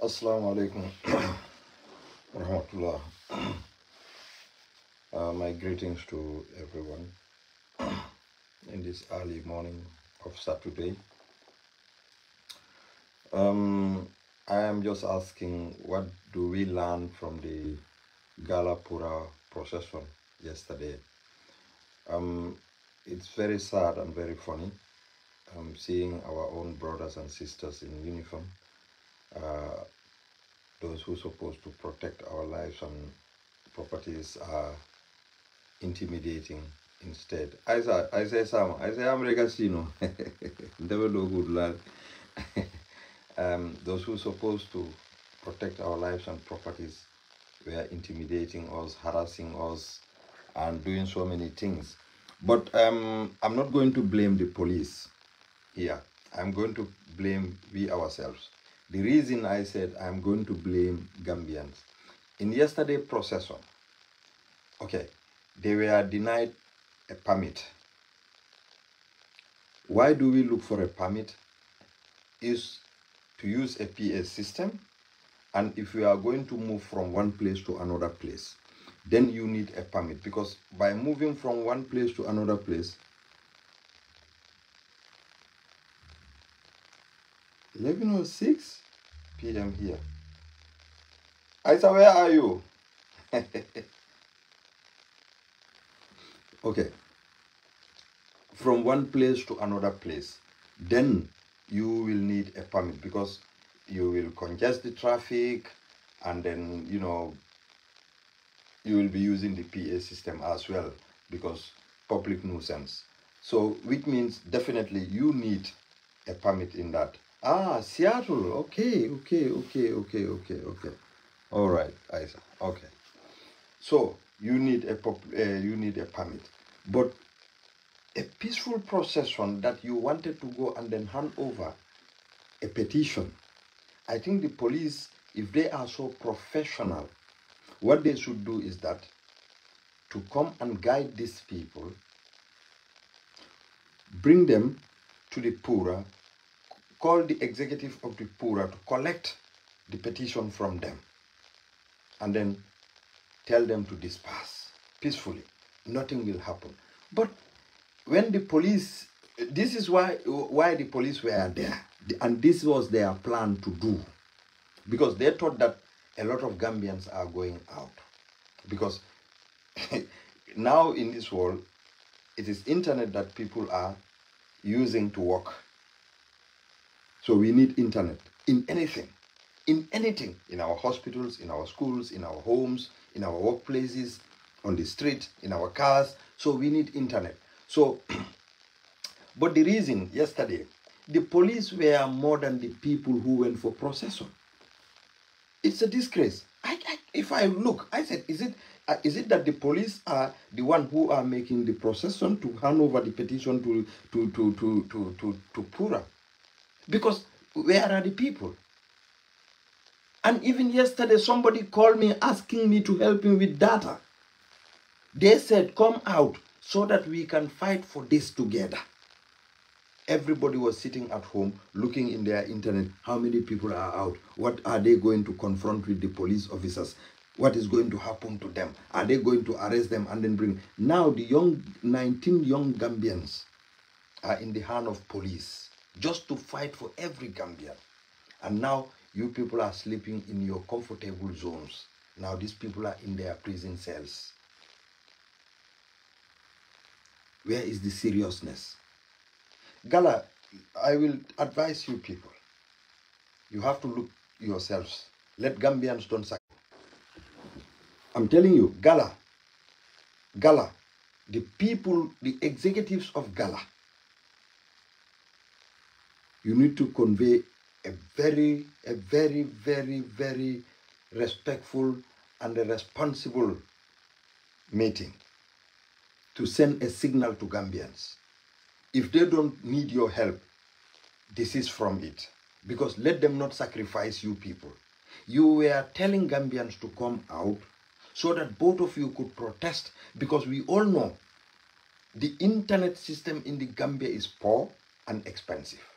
Assalamu alaikum warahmatullah. My greetings to everyone in this early morning of Saturday. I am just asking, what do we learn from the Galapura procession yesterday? It's very sad and very funny seeing our own brothers and sisters in uniform, those who are supposed to protect our lives and properties are intimidating instead. I say America Sino. Never know good lad. Those who are supposed to protect our lives and properties were intimidating us, harassing us, and doing so many things. But I'm not going to blame the police here. I'm going to blame we ourselves. The reason I said I'm going to blame Gambians. In yesterday's procession, okay, they were denied a permit. Why do we look for a permit? Is to use a PA system, and if you are going to move from one place to another place, then you need a permit, because by moving from one place to another place, 11:06 p.m. here. Isa, where are you? Okay, from one place to another place, then you will need a permit, because you will congest the traffic, and then you will be using the PA system as well, because public nuisance. So which means definitely you need a permit in that. Seattle. Okay. All right, Isa. Okay. So you need a permit, but a peaceful procession that you wanted to go and then hand over a petition. I think the police, if they are so professional, what they should do is that to come and guide these people, bring them to the Pura, call the executive of the Pura to collect the petition from them, and then tell them to disperse peacefully. Nothing will happen. But when the police, this is why the police were there, and this was their plan to do, because they thought that a lot of Gambians are going out, because now in this world, it is internet that people are using to work. So we need internet in anything, in our hospitals, in our schools, in our homes, in our workplaces, on the street, in our cars. So we need internet. So, but the reason yesterday, the police were more than the people who went for procession. It's a disgrace. If I look, I said, is it that the police are the one who are making the procession to hand over the petition to Pura? Because where are the people? And even yesterday, somebody called me asking me to help him with data. They said, come out so that we can fight for this together. Everybody was sitting at home looking in their internet. How many people are out? What are they going to confront with the police officers? What is going to happen to them? Are they going to arrest them and then bring? Now the 19 young Gambians are in the hand of police just to fight for every Gambian. And now you people are sleeping in your comfortable zones. Now these people are in their prison cells. Where is the seriousness? Gala, I will advise you people. You have to look yourselves. Let Gambians don't sack. I'm telling you, Gala, the people, the executives of Gala, you need to convey a very, very respectful and a responsible meeting to send a signal to Gambians. If they don't need your help, desist from it. Because let them not sacrifice you people. You were telling Gambians to come out so that both of you could protest, because we all know the internet system in the Gambia is poor and expensive.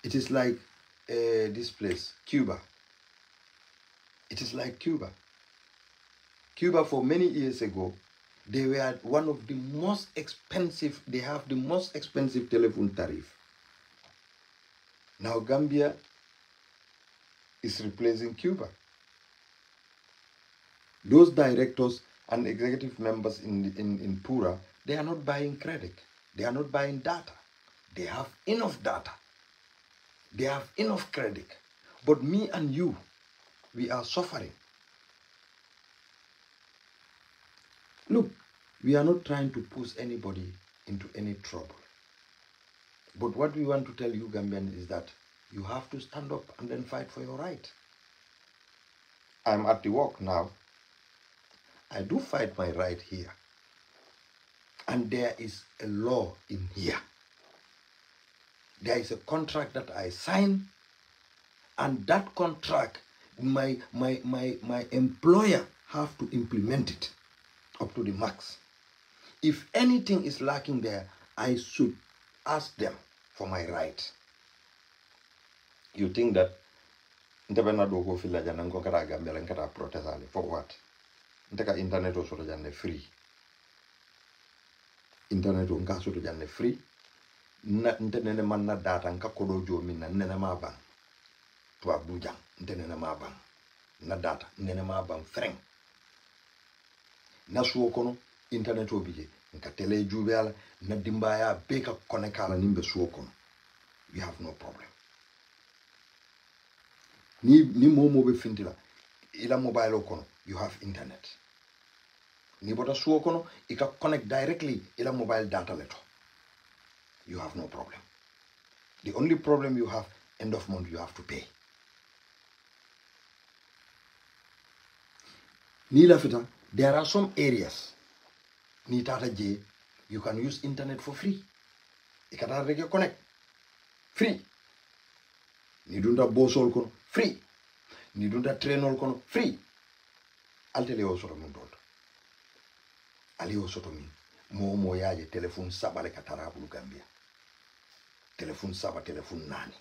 It is like this place, Cuba. It is like Cuba. Cuba, for many years ago, they were one of the most expensive, they have the most expensive telephone tariff. Now Gambia is replacing Cuba. Those directors and executive members in Pura, they are not buying credit. They are not buying data. They have enough data. They have enough credit. But me and you, we are suffering. Look, we are not trying to push anybody into any trouble. But what we want to tell you, Gambians, is that you have to stand up and then fight for your right. I'm at the work now. I do fight my right here. And there is a law in here. There is a contract that I sign, and that contract, my employer have to implement it up to the max. If anything is lacking there, I should ask them for my right. You think that for what? Internet also free. Internet on free. Ntene manna data nka kodo jo minna nene ma bang to Abuja ntene ma bang na data nene ma bang freng na suwo kono internet obije nka tele jube ala na dimbaya beka konekala nimbe suwo kono. We have no problem. Ni momo be fintila ila mobile kono you have internet. Ni bota suwo kono ika connect directly ila mobile data leto. You have no problem. The only problem you have, end of month, you have to pay. Nila fita, there are some areas, ni tata J, you can use internet for free. Ikata rege connect, free. Ni dunda bosol kono, free. Ni dunda trainol kono, free. Altele osoto mun dot. Ali osoto min. Mo yaje telephone sabale katara bulu Gambia. Telephone saba, telephone nani.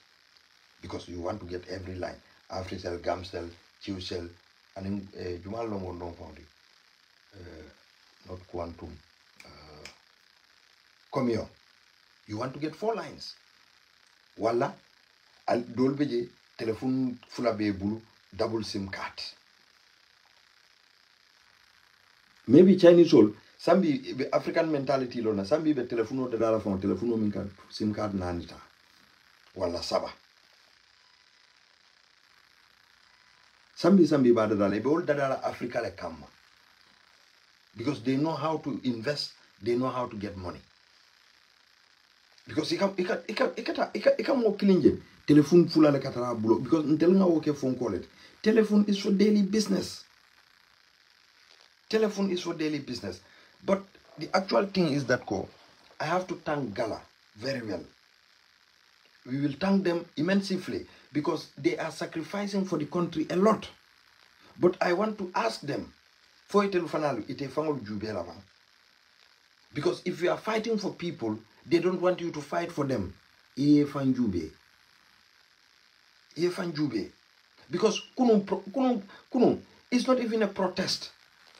Because you want to get every line. Africell, Gamcell, QCell, and in Jumal Longo found it. Not Quantum. Comio. You want to get 4 lines. Walla, al dolbeje telephone fulabe bulu double SIM card. Maybe Chinese all. Some be African mentality lona. Some be telephone de dollar phone telephone min card SIM card nanita. Walla saba. Some be bad dollar. Be all dollar Africa le come. Because they know how to invest. They know how to get money. Because ika mo kilinje telephone fula le katara bulo. Because until nga woke phone call it. Telephone is for daily business. Telephone is for daily business. But the actual thing is that I have to thank Gala very well. We will thank them immensely because they are sacrificing for the country a lot. But I want to ask them, for because if you are fighting for people, they don't want you to fight for them. Because kunum, it's not even a protest.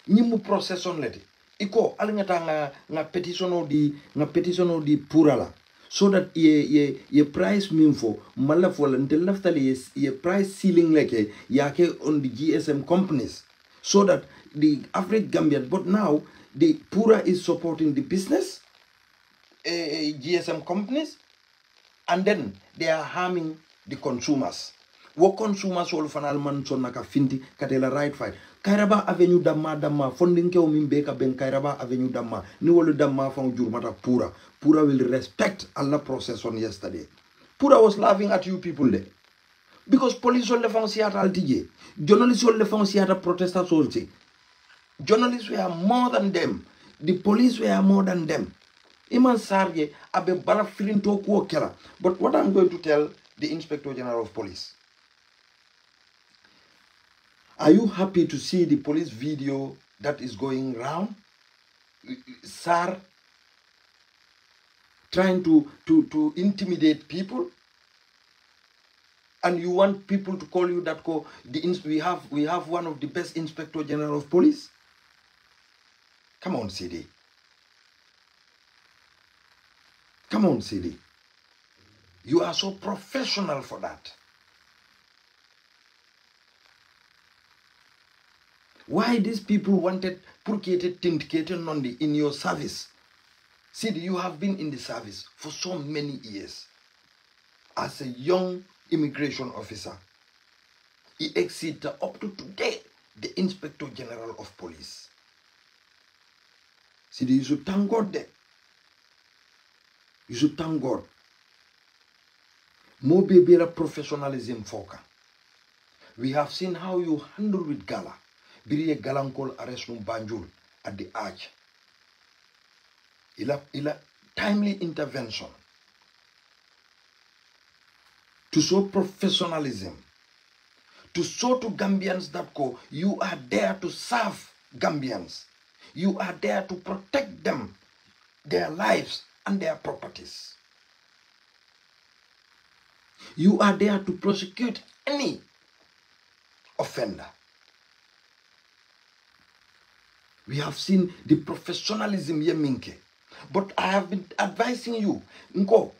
Nimu process on leti. Iko alingata nga petition di purala. So that ye price minfo malafo until laftali ye price ceiling leke yake on the GSM companies. So that the average Gambian, but now the Pura is supporting the business GSM companies, and then they are harming the consumers. What consumers all fanal man so naka finti katela right fight. Kairaba Avenue damma funding ke umin beka ben Kairaba Avenue damma ni wolu damma fang jurmata Pura. Pura will respect Allah process on yesterday. Pura was laughing at you people there. Because police all the fang siata altije. Journalists all the fang siata protesters also. Journalists were more than them. The police were more than them. Iman Sarge abe bala filin to ko kela. But what I'm going to tell the Inspector General of Police. Are you happy to see the police video that is going around? Sir trying to intimidate people? And you want people to call you that we have one of the best Inspector General of Police? Come on, CD. Come on, CD. You are so professional for that. Why these people wanted Purkete Tindkete Nondi in your service? See, you have been in the service for so many years. As a young immigration officer, he exceeded up to today the Inspector General of Police. See, you should thank God there. You should thank God. More baby professionalism foka. We have seen how you handle with Gala. Biriye Galankol arrest Banjul at the arch. Ila timely intervention. To show professionalism. To show to Gambians that you are there to serve Gambians. You are there to protect them, their lives and their properties. You are there to prosecute any offender. We have seen the professionalism yeminke. But I have been advising you, Nko,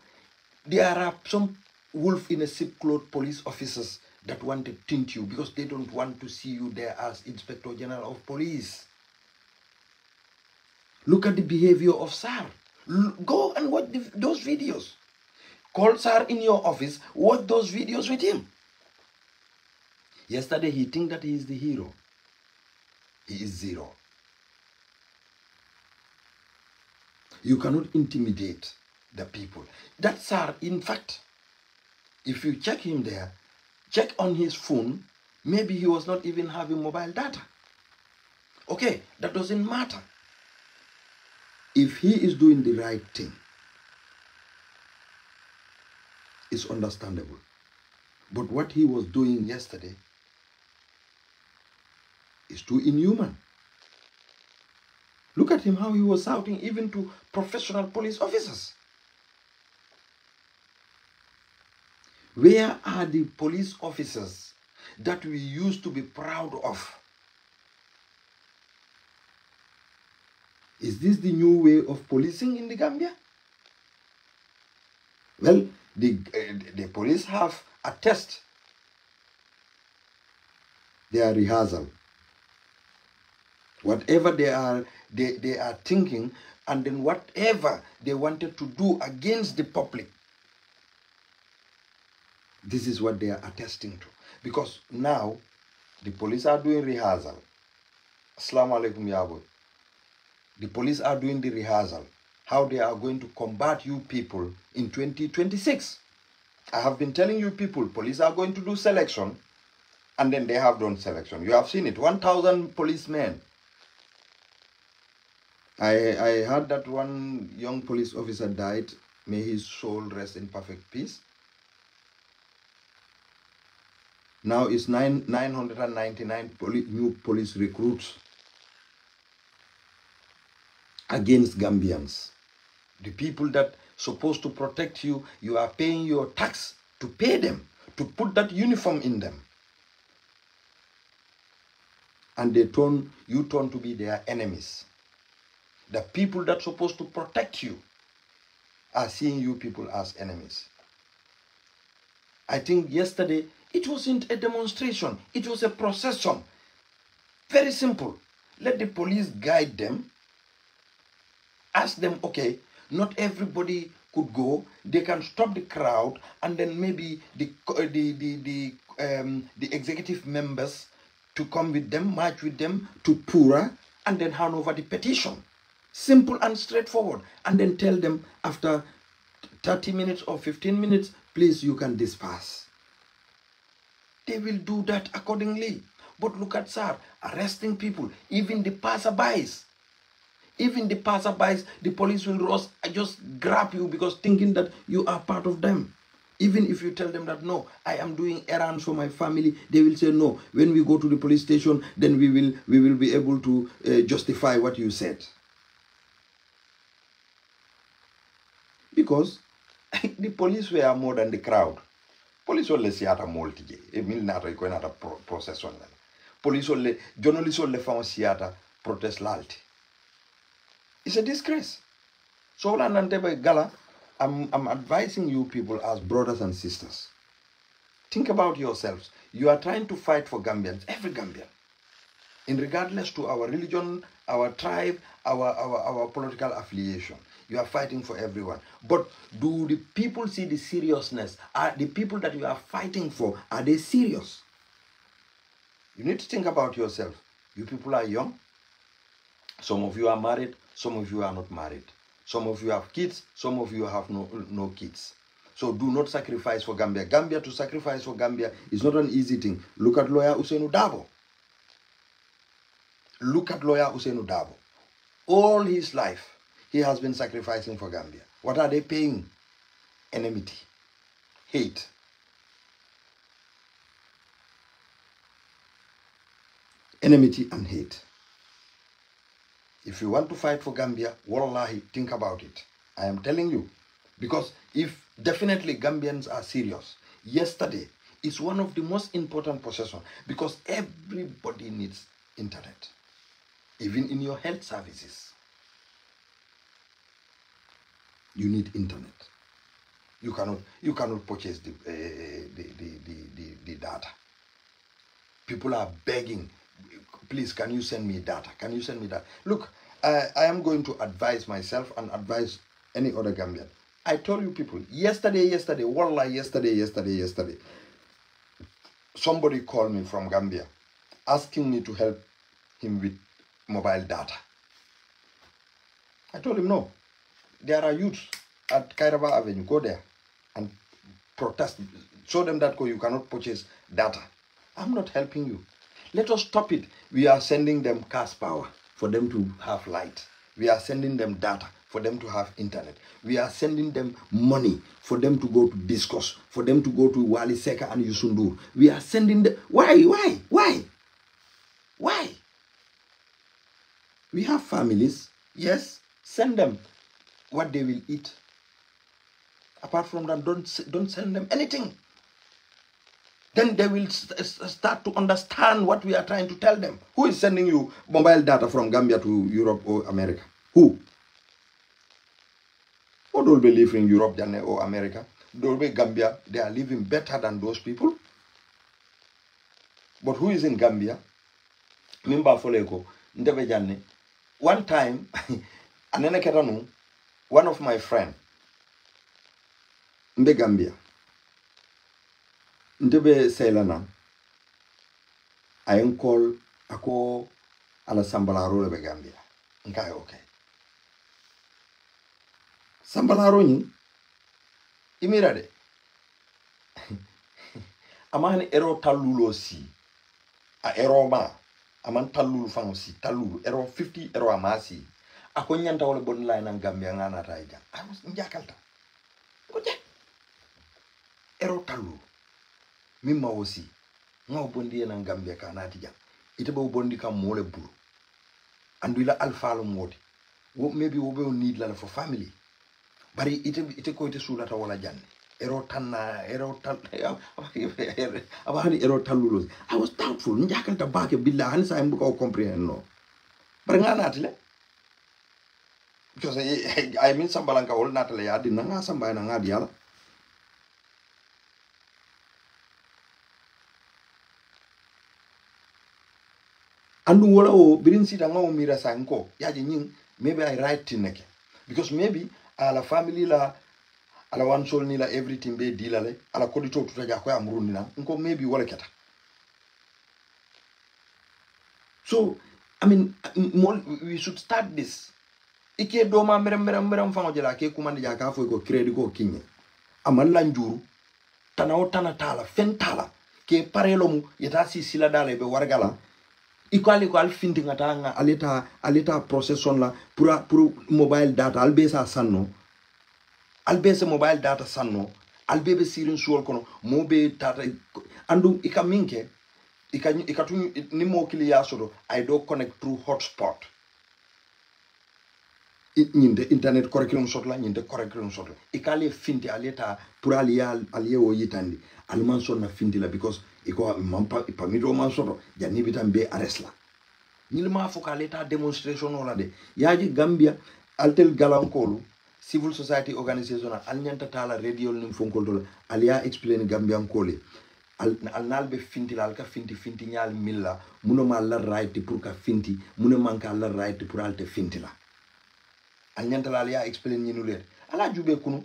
there are some wolf in a sheep cloth police officers that want to tint you because they don't want to see you there as Inspector General of Police. Look at the behavior of Sar. Go and watch those videos. Call Sar in your office, watch those videos with him. Yesterday he think that he is the hero. He is zero. You cannot intimidate the people. That Sar, in fact, if you check him there, check on his phone, maybe he was not even having mobile data. Okay, that doesn't matter. If he is doing the right thing, it's understandable. But what he was doing yesterday is too inhuman. Look at him, how he was shouting even to professional police officers. Where are the police officers that we used to be proud of? Is this the new way of policing in the Gambia? Well, the police have a test. Their rehearsal. Whatever they are thinking, and then whatever they wanted to do against the public, this is what they are attesting to. Because now, the police are doing rehearsal. Assalamu alaikum, Yabo. The police are doing the rehearsal. How they are going to combat you people in 2026. I have been telling you people, police are going to do selection, and then they have done selection. You have seen it, 1,000 policemen. I heard that one young police officer died. May his soul rest in perfect peace. Now it's 999 new police recruits against Gambians. The people that supposed to protect you, you are paying your tax to pay them, to put that uniform in them. And you turn to be their enemies. The people that supposed to protect you are seeing you people as enemies. I think yesterday, it wasn't a demonstration. It was a procession. Very simple. Let the police guide them. Ask them, okay, not everybody could go. They can stop the crowd, and then maybe the executive members to come with them, march with them to Pura, and then hand over the petition. Simple and straightforward. And then tell them after 30 minutes or 15 minutes, please, you can disperse. They will do that accordingly. But look at Sir, arresting people, even the passerbys. Even the passerbys, the police will rush, just grab you because thinking that you are part of them. Even if you tell them that, no, I am doing errands for my family, they will say, no, when we go to the police station, then we will be able to justify what you said. Because the police were more than the crowd. police le siata molti je e mil nata ko nata procession la police le journalist le fa siata protest lalti. It's a disgrace. So gala, I'm advising you people as brothers and sisters. Think about yourselves. You are trying to fight for Gambians, every Gambian. In regardless to our religion, our tribe, our political affiliation. You are fighting for everyone. But do the people see the seriousness? Are the people that you are fighting for, are they serious? You need to think about yourself. You people are young. Some of you are married. Some of you are not married. Some of you have kids. Some of you have no kids. So do not sacrifice for Gambia. Gambia, to sacrifice for Gambia is not an easy thing. Look at lawyer Ousainou Darboe. Look at lawyer Ousainou Darboe. All his life, he has been sacrificing for Gambia. What are they paying? Enmity, hate. Enmity and hate. If you want to fight for Gambia, wallahi, think about it. I am telling you. Because if definitely Gambians are serious, yesterday is one of the most important possessions because everybody needs internet. Even in your health services, you need internet. You cannot purchase the data. People are begging, please, can you send me data? Can you send me that? Look, I am going to advise myself and advise any other Gambian. I told you people, yesterday, wallah, yesterday, somebody called me from Gambia asking me to help him with mobile data. I told him, no. There are youths at Kairaba Avenue. Go there and protest. Show them that you cannot purchase data. I'm not helping you. Let us stop it. We are sending them cash power for them to have light. We are sending them data for them to have internet. We are sending them money for them to go to Discuss, for them to go to Wali Seka and Yusundur. We are sending them. Why? We have families. Yes, send them what they will eat. Apart from that, don't send them anything. Then they will start to understand what we are trying to tell them. Who is sending you mobile data from Gambia to Europe or America? Who? Who don't believe in Europe or America? Don't be Gambia. They are living better than those people. But who is in Gambia? Mimba Foleko, Ndebe Jane. One time, one of my friends, in the Gambia, Ndebe Sailana, I am called Ako ala Sambalaro de Gambia. Okay, okay. Sambalaro ni, imirade. Amani ero talulo si, a ero ma. Aman talulu fango si talulu ero 50 ero amasi ako nyanta wala bon lay nan Gambia ngana tayja I was njakalta ko je ero talulu mimma aussi ngaw bondi nan Gambia kanati jam ite bo bondi kam mole buru andula alfa lo modi wo maybe wo be need la for family bari ite ko ite sulata wala janne ero tanna ero tal abani ero talulos. I was doubtful njakalta bake billah han sa mbuko comprehend no bar nga natile because I mean sambalanka wol natale ya dinna nga sambay na ngadi yala andu wala o birin sita nga o mira sanko yaji nyin maybe I right tineke because maybe ala family la ala wan sol ni la everything be dilale ala kodito tutaja ko amrundi na nko maybe wala keta. So I mean we should start this. Ike do ma merem fango jela ke kumande ja ka fo ko credit ko kinye amalla njuru tanaw tanatala fentala ke parelo mu yeta si sila dale be wargala equal finti ngata nga alita procession la pour mobile data albe sa sanno albe se mobile data sanno albe be sirin suol kono mobe tata andu ikaminke ikatu ni mo kili yasodo I do connect through hotspot ñinde internet curriculum sotla ñinde curriculum sotla ikale finti aleta pour aliye o yitandi alman sonna finti la because iko mampa pamito man soto janni bitam be arrest la ñilma foka leta demonstration wala de yaji Gambia altel galankolu civil society organization al ñanta tala radio nim fonkol do aliya explain Gambian kole al nalbe finti la ka finti ñal milla munoma la right pour ka finti munoma ka la right pour alte finti la al ñantala ya explain ñinu leen ala jube kunu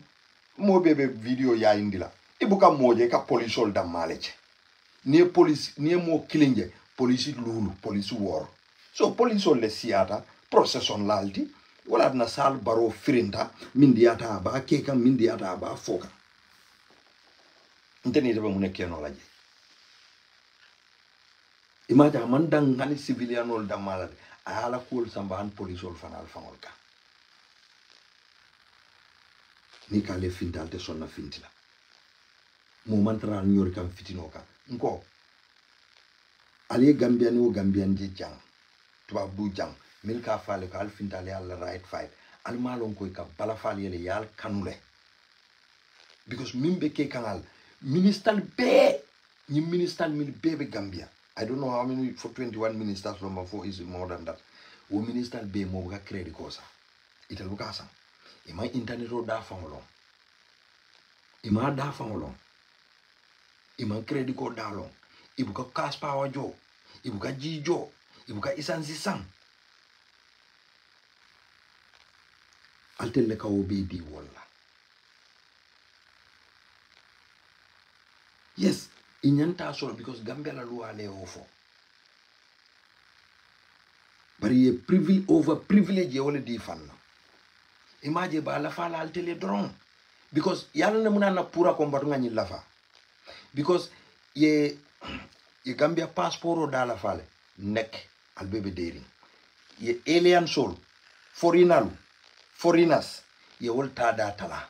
mo bebe video ya indila ibuka moje ka polisol da maleje ni police ni mo kilinje police lulu police war so polisol le siata procession lalti wala na sal baro firinta mindiata ba keka mindiata ba foka nteni debe mu nekke no laje imaja man dang ngani civilianol da malade ala kul samba an polisol fanal fangol ka ni kale fintalte sonna fintila mo mantra nyori kam fitino ka nko ali gambian o gambian je jang tuba bu jang mil ka fale ka al fintale al right fight al malon koy ka bala fale yele yal kanule because mimbe ke kanal minister be ni minister mil bebe Gambia I don't know how many for 21 ministers from before is more than that o minister be mo ga credit kosa itel bu ka sang ima internet o da fangolon ima da fangolon ima credit ko dalon ibuka cash power jo ibuka jijo ibuka isansi sang altelle ka obi di wala yes inyanta solo because Gambia la loi le ofo bari ye privilege wala di fanna imaje ba la fala altele dron because yalla na munana pura kombatu ngani lafa because ye Gambia passport o dala fale nek al bebe dering ye alien soul foreigners ye wolta da tala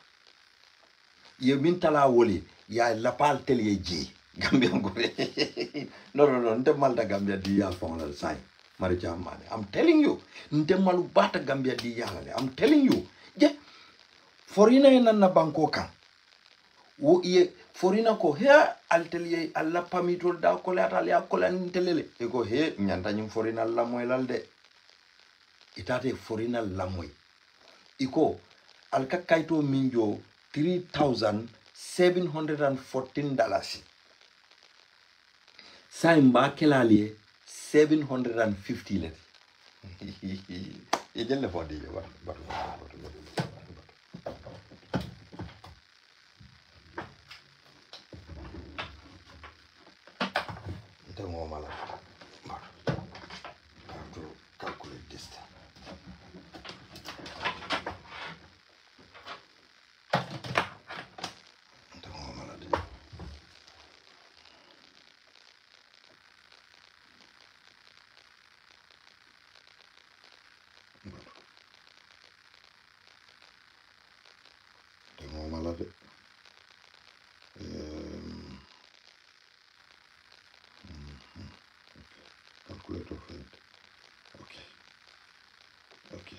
ye min tala woli ya la pal tel ye ji Gambia ngore no nte malta Gambia di ya fon sai mari jamane I'm telling you nte malu bata Gambia di ya I'm telling you je foreigner na banko kan wo ye foreigner ko he altelier alla pamitol da ko la tal ya ko lan telele e ko he nyanta nyum foreigner la moy lalde itate foreigner la moy iko al kakayto minjo $3,714 saimba kelali 750 let e jelle fodi ba mala to calculate this thing. Calculator for it. Okay.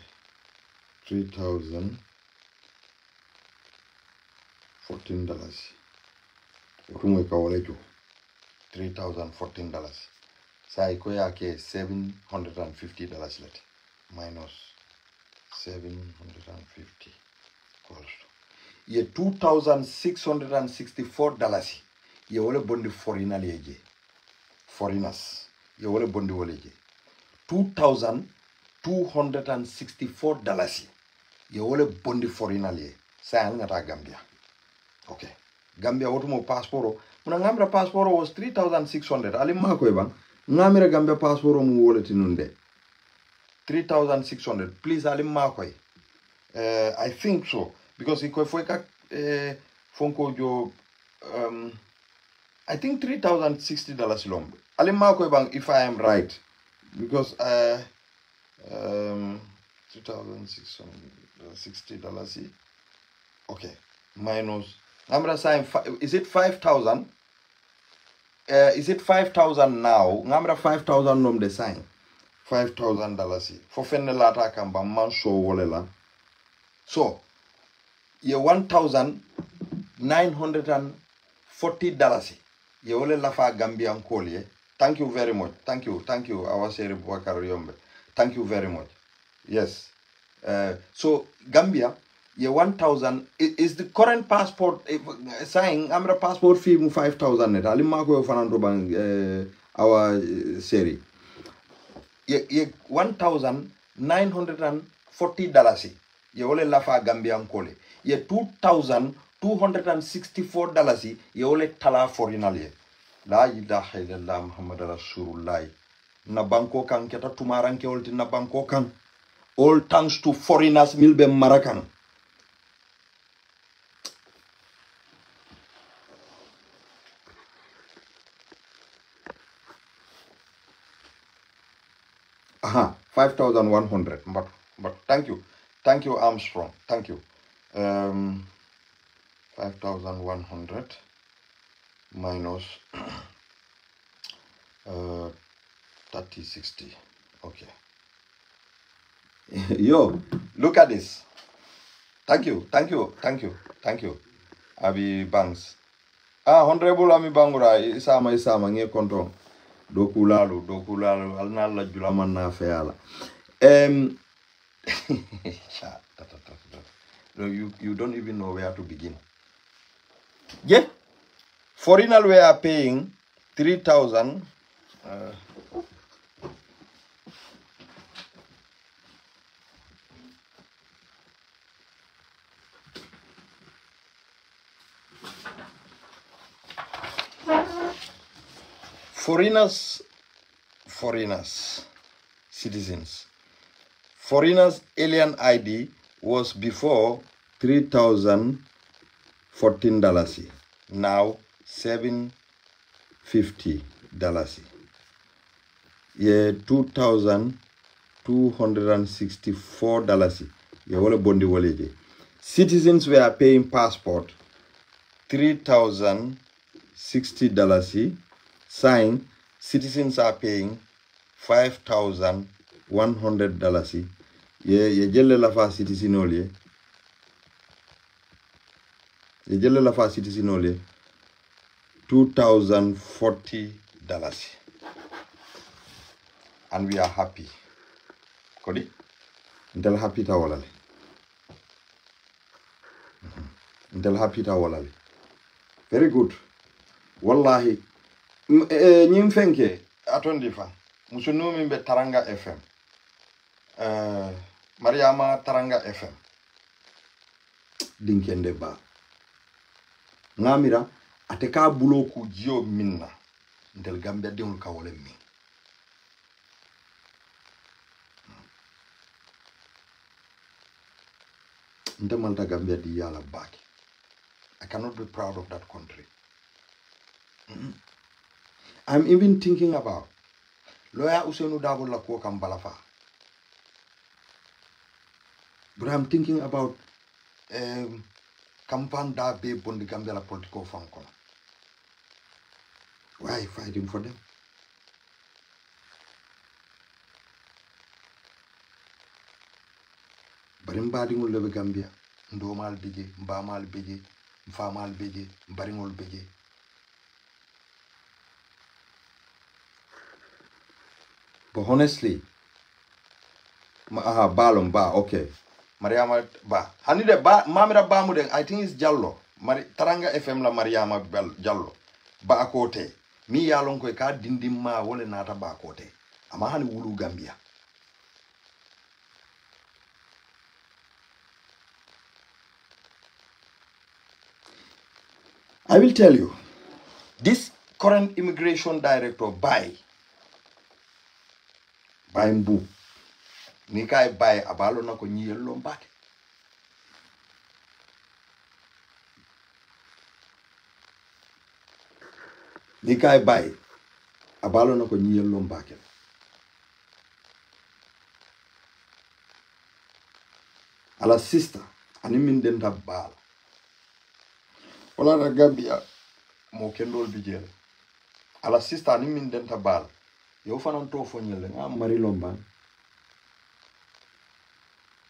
$3,014. Utumwe kawalejo. $3,014. Sa iko yake $750 let. Minus 750 equals to. Ye $2,664. Ye wole bondi foreigners. Ye wole bondi woleje. $2,264. Ye wole bondi foreigners. Sa ngata Gambia. Okay. Gambia wotumo passport. Muna ngamra passport was $3,600. Ali mako ebang. Ngamira Gambia passport mu wole tinunde. $3,600. Please ali mako. I think so. Because iko fweka fonko jo I think $3,060 long. Ali mako ebang if I am right. Because $3,660. Okay. Minus Ngamra sign is it 5,000? Is it 5,000 now? Ngamra 5,000 nom de sign. $5,000. For fenne lata kamba man show wolela So ye $1,940 ye wole lafa Gambian kolye. Thank you very much. Thank you our Seri Boubacar Yombe. Thank you very much. Yes. So Gambia ye 1,000 is the current passport saying amra passport fee mu 5,000 net ali mako fanando bang our Seri ye $1,940 ye wole lafa Gambian kole ye $2,264 ye wole tala forinal ye la ilaha illallah muhammad rasulullah na banko kan keta tumaranke olti na banko kan all thanks to foreigners milbe marakan. Aha, 5,100. But thank you Armstrong. Thank you. 5,100 minus 3060. Okay. Yo, look at this. Thank you. Abi Banks. Honorable Ami Bangura, isama nge konton. Dokulalu, alnala julaman na feala. No, you don't even know where to begin. Yeah. Foreigners were paying 3,000 citizens. Foreigners alien ID was before $3,014. Now $750. Yeah, $2,264. Yeah, wala bondi waleje. Citizens were paying passport $3,060. Sign, citizens are paying $5,100. Ye jelle la fa citizenol ye jelle la fa citizenol $2,040. And we are happy. Kodi? Intel happy ta walale. Intel happy ta walale. Very good. Wallahi. Nyimfenke atondifa. Musunumi mbe Taranga FM. Mariama Taranga FM. Dinkende ba. Ngamira ateka buloku jio minna. Ndel Gambia diul kawole mi. Ndemalta Gambia di yala baki. I cannot be proud of that country. I'm even thinking about lawyer Usenu Dabo Lako Kambalafa. But I'm thinking about Kampan Da Be Bondi Gambia political function. Why fighting for them? Barimbaringul lebe Gambia, Ndomal Beje, Mbamal Beje, Mfamal Beje, Baringol Beje. But honestly, Balom Ba, okay. Mariama Ba. Hanide Ba, Mamira Bamuden, I think it's Jallo. Taranga FM la Mariama Jallo. Ba akote. Mi yalon ko ka dindimma wole nata ba akote. Ama hani wulu Gambia. I will tell you, this current immigration director, Bai Mbu, Nikai Bai Abalo na ko nyiyel lombake. Nikai Bai Abalo na ko nyiyel lombake. Ala sister, animin denta bal. Wala na Gambia mo kendol bijele. Ala sister animin denta bal. Yo fanan to fonyele nga mari lomban.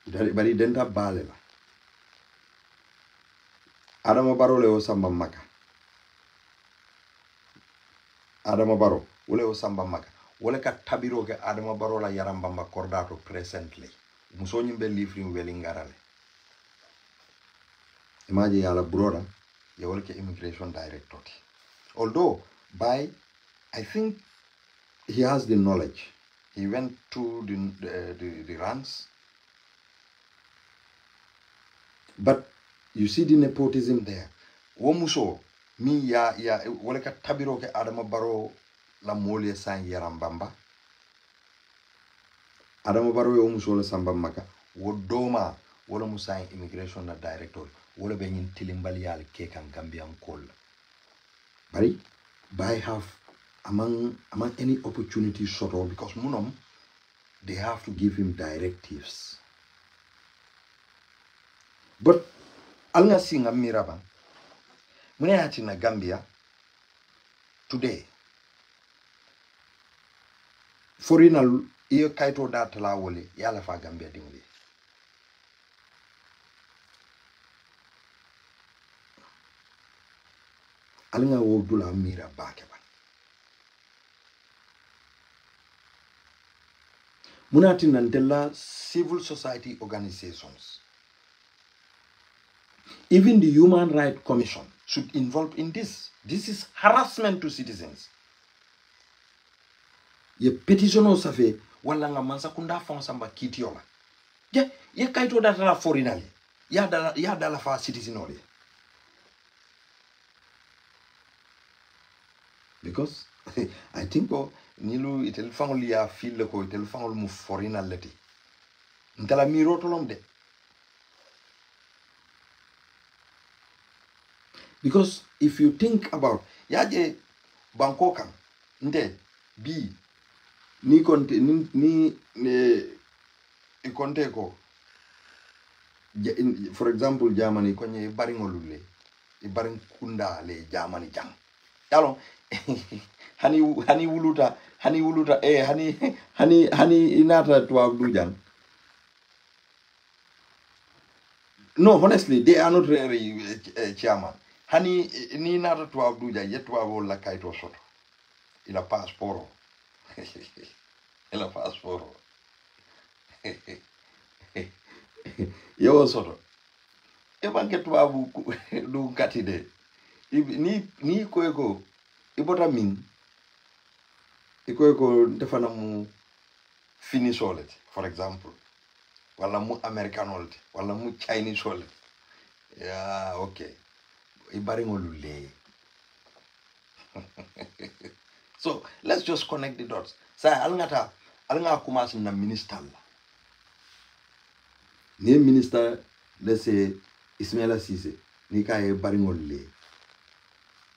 Bari denta bale la. Adama Barrow le o samba maka. Adama Barrow wole o samba maka. Wole ka tabiro ke Adama Barrow la yarambamba cordato presently. Muso nyimbe livre weli ngarale. Imagine yala broda ya wole ke immigration director. Although by I think he has the knowledge. He went to the ranks. But you see the nepotism there. Womuso mi ya wole ka tabiro ke Adama Barrow la mole san yarambamba. Adama Barrow yo muso le samba maka. Wodoma wala musa immigration na director. Wole be nyin tilimbali yal ke kan Gambian call. Bari by have among any opportunity sort of because munom they have to give him directives. But alnga singa miraba mune ati na Gambia today forinal iyo kaito data la wole yala fa Gambia dingli alnga wo dula mira bake ba munati nantella civil society organizations. Even the Human Rights Commission should involve in this. This is harassment to citizens. Ye petition o safe wala nga mansa kunda fon samba kitiola. Ye kaito data la forinali. Ya dala fa citizenoli. Because I think nilu itel fangol ya fil ko itel fangol mu forinal leti. Ntala miro tolom de. Because if you think about yaje Bangkok nde bi ni konte ni konte ko for example Germany konye baringolule e baring kunda le Germany jang yalo hani wuluta hani inata to abdu jang. No, honestly they are not really chairman. Hani ni nata to abduja yetwa wala kaito soto ila passport ila passport yo soto e banke to abu du katide ni koeko ibota min ikoeko defana mu finisolet for example wala mu americanol wala mu chinese solet yeah okay. So let's just connect the dots. Say alanga kumas na minister la. Ni minister let's say Ismaila Cisse ni kay baringol le.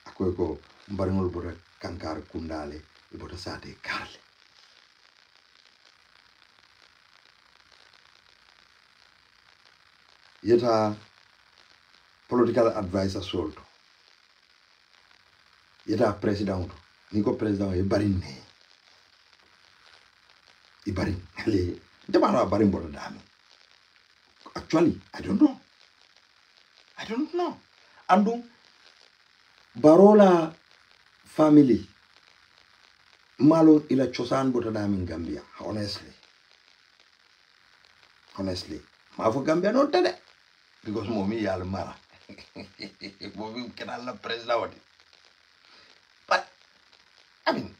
Akoy baringol bota kankar kundale bota sate karle. Yeta political advisor sold. Yeta president. Niko president e barin ne. E barin. Le. Demano barin bodo dami. Actually, I don't know. Andu Barola family malo ila chosan bodo dami in Gambia. Honestly. Ma for Gambia no tede. Because mommy yal mara. Mommy can la president. But I mean,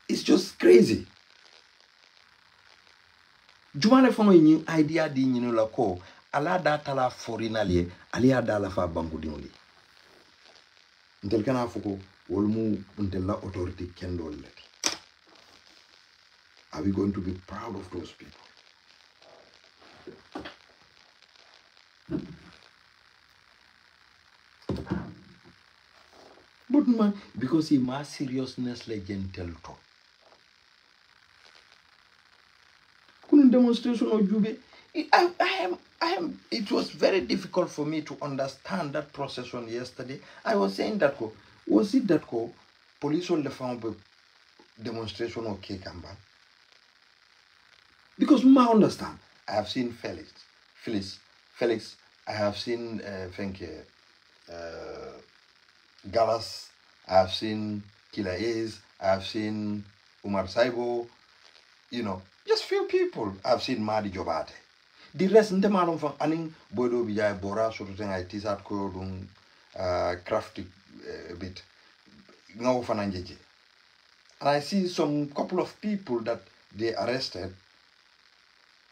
it's just crazy. Jumane fongo yin idea di nyinu la ko ala data la forinali ali adala fa bangu dingoli. Ntel kana fuko wolmu ntel la authority kendol leti. Are we going to be proud of those people? But man, because he ma seriousness like gentle to. Couldn't demonstration of Jube. It was very difficult for me to understand that procession yesterday. I was saying that was it that police on the found demonstration of Kekamba? Because I understand. I have seen Felix. I have seen Galas, I've seen Killer Ace, I've seen Umar Saibo, you know, just few people. I've seen Madi Jobate. The rest nte malum fa aning bodo bijay bora soto tenga tisat ko dum crafty bit ngaw fananjeje. And I see some couple of people that they arrested.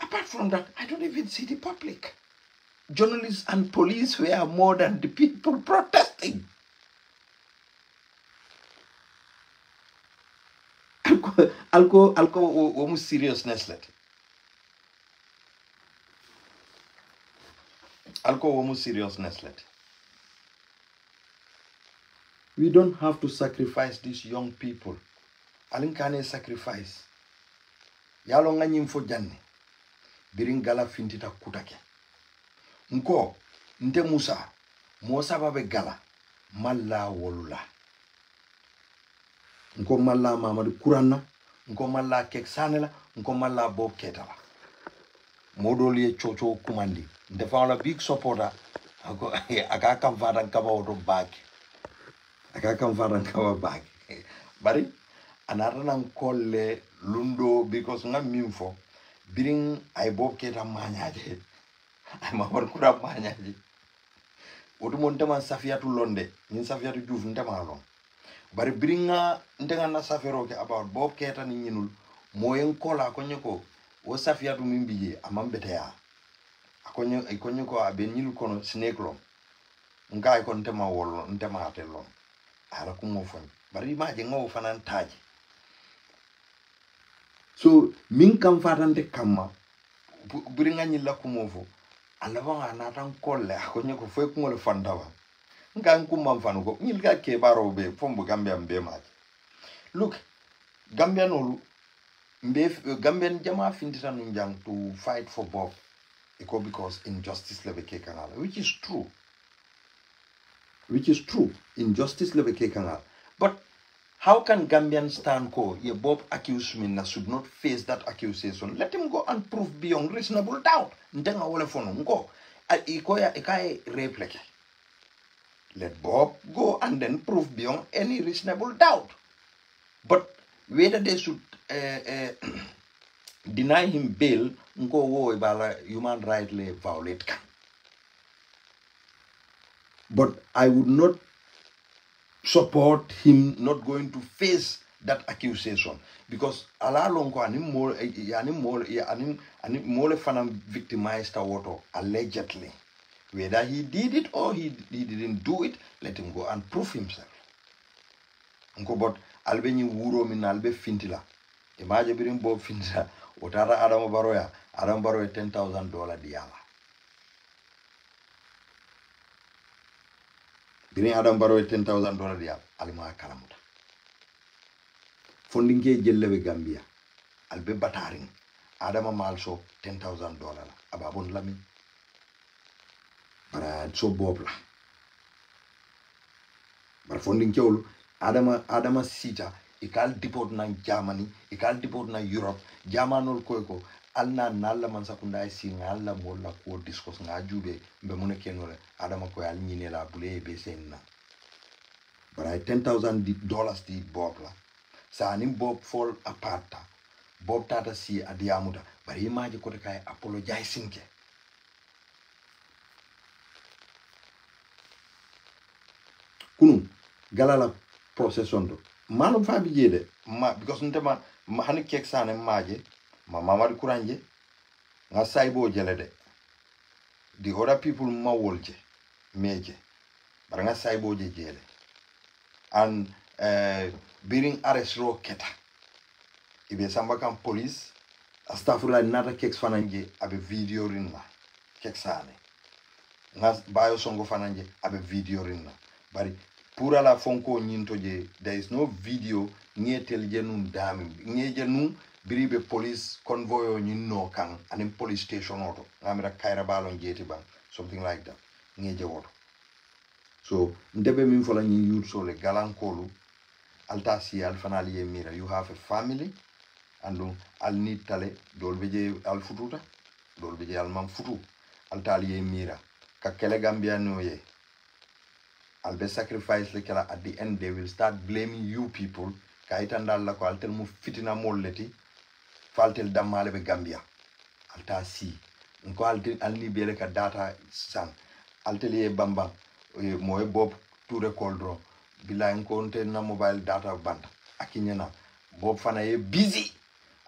Apart from that, I don't even see the public. Journalists and police were more than the people protesting. Alko almost seriousness let. Alko almost seriousness let. We don't have to sacrifice these young people. Alinkane sacrifice. Yalo nga nyimfo janne. Biringala fintita kutake. Nko nte Musa Musa babe gala malla wolula. Nko malla Mamadu Kuranna, nko malla Kek Sanela, nko malla Bob Ketala. Modoli ye chocho kumandi. Nte fa big supporter. Aka kam fadan kaba oto bag. Aka kam fadan kaba bag. Bari anarana kolle lundo because nga mimfo biring ay Bob Keta manyaje. Ay Mamadu Kura manyaje. Otu montema Safiatu Londe, ni Safiatu Juuf ntema long. Bari biringa ndenga na safero ke about Bob Keta ni nyinul moyen kola akonye ko o Safiatu mimbije amambete ya. Akonye ko abe nyinul kono snake long. Nka ikon ntema wolo ntema ate long. Ala kumofon. Bari imaje ngo fanan taji. So min kam fatante kama biringa nyilla kumofo. Alawanga natan kolle akonye ko foi kungole fandawa. Ngan kumam fanugo nyilga ke barobe fombu Gambia mbe maji. Look, Gambia nolu Gambian jama fintita nunjang to fight for Bob because injustice lebe ke kanala, which is true. Injustice lebe ke kanala. But how can Gambian stand ko ye Bob accused me should not face that accusation? Let him go and prove beyond reasonable doubt. Ndenga wole fono ngo ikoya ikaye repleke. Let Bob go and then prove beyond any reasonable doubt. But whether they should deny him bail, nko wo ibala human right le violate kan. But I would not support him not going to face that accusation because ala lonko anim mole fanam victimized water allegedly. Whether he did it or he didn't do it, let him go and prove himself. Nko but albe ni wuro min albe fintila. Imaje birim Bob fintila. Otara Adam Baroya $10,000 diala. Birin Adam Baroya $10,000 diala. Alima kalamuta. Funding ke jellebe Gambia. Albe bataring. Adama malso $10,000. Ababon lami. Para so Bob la. But funding ke Adama sita. Ikal deport na Germany, ikal deport na Europe, Germanol koyko, alna nalla man sakunda si ngalla molla ko discuss nga jube mbe mune kenole Adama ko al nyine la bule be senna. But I $10,000 di Bob la. Sa anim Bob fall apart. Bob tata si adiamuda. But imagine ko kay apologizing ke. Kunu galala procession do. Manum fabi jede because ntema hani Kek Sane maje Mamadu Kuranje nga Saibo jele de the other people ma wolje meje bara nga Saibo je jele and being arrest ro keta ibe samba kam police astafurla nata Kek fananje abe video rinna Kek Sane nga bayo songo fananje abe video rinna bari pour la fonko nyinto je there is no video ngetel jenum dami ngejenu biribe police convoy nyinno kan anim police station auto ngamira kaira balon jeti ban something like that ngeje woto so ndebe min fola nyi yur so le galankolu alta si alfanali e mira you have a family and al need tale dol beje al fututa dol beje al man futu alta ali e mira ka kele Gambia no ye I'll be sacrifice like at the end they will start blaming you people. Kaitandal la ko altel mu fitina molleti faltel damale be Gambia. Alta si. Nko altel alni bele ka data sang. Altel ye bamba moye bob to record draw. Bila nkonte na mobile data band. Akinyena bob fana ye busy.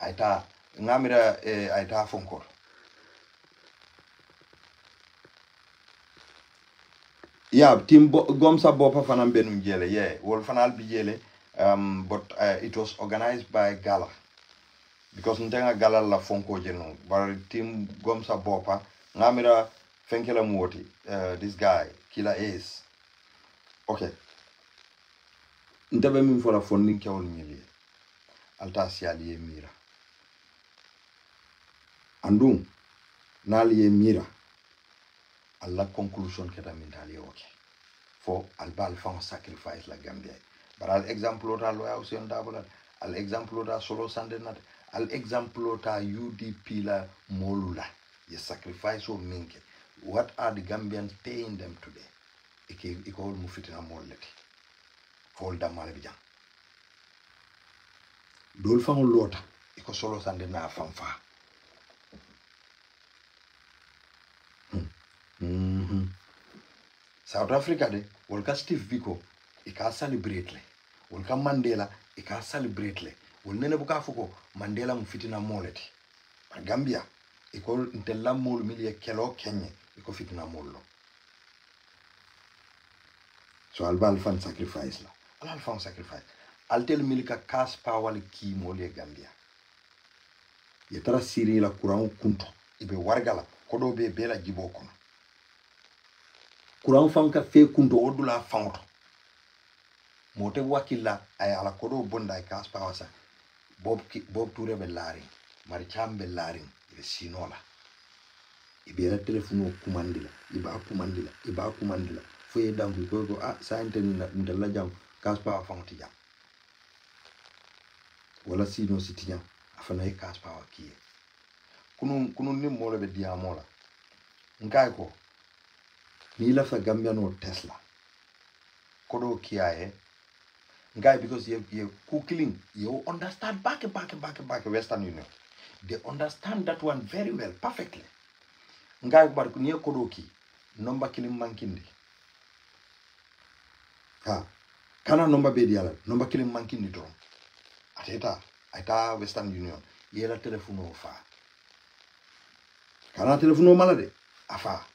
Aita ngamira aita fonkor. Yeah, team Gomsa Bopa Fanam Benum Jele, yeah. Well, Fanal Bijele, but it was organized by Gala. Because Ntenga Gala la Fonko Jeno, but team Gomsa Bopa, Namira Fenkela Muoti, this guy, Killer Ace. Okay. Ntebe min fola funding ke wol milie. Alta siali mira. Andum, nali mira. Allah conclusion keta mentally okay for albal fan sacrifice la Gambia but al example ota loya usen dabula al example ota solo sande nat al example ota UDP la molula ye sacrifice o minke what are the Gambians paying them today iko mu fitina molleti fol damale bi jang dol fan lota iko solo sande na fanfa South Africa de wolka Steve Biko ika celebrate le wolka Mandela ika celebrate le wol nene buka fuko Mandela mu fitina moleti par Gambia iko ntella mol milie kelo kenye iko fitina mollo so albal fan sacrifice la al fan sacrifice altel milika kas power ki mole Gambia ye tara siri la courant kunto ibe wargala kodo be bela jibo kono Kurang fanka fe kunto odula fangoto mote wakila ay ala kodo bonda ay kas pawasa bob toure be lari mari chambe lari be sinola ibera telefono kumandila iba kumandila fo ye dangu ko sa ndella jam kas pawa fangoti jam wala sino sitinya afana e kas pawa kiye kunu ni molo be diamola ngai ko ni la fa Gambia no Tesla kodo kiaye ngai because you cooking you understand back Western Union they understand that one very well perfectly ngai bar ni kodo ki nomba kilim mankindi kana nomba be diala nomba kilim mankindi to ata Western Union yela telefono fa kana telefono malade afa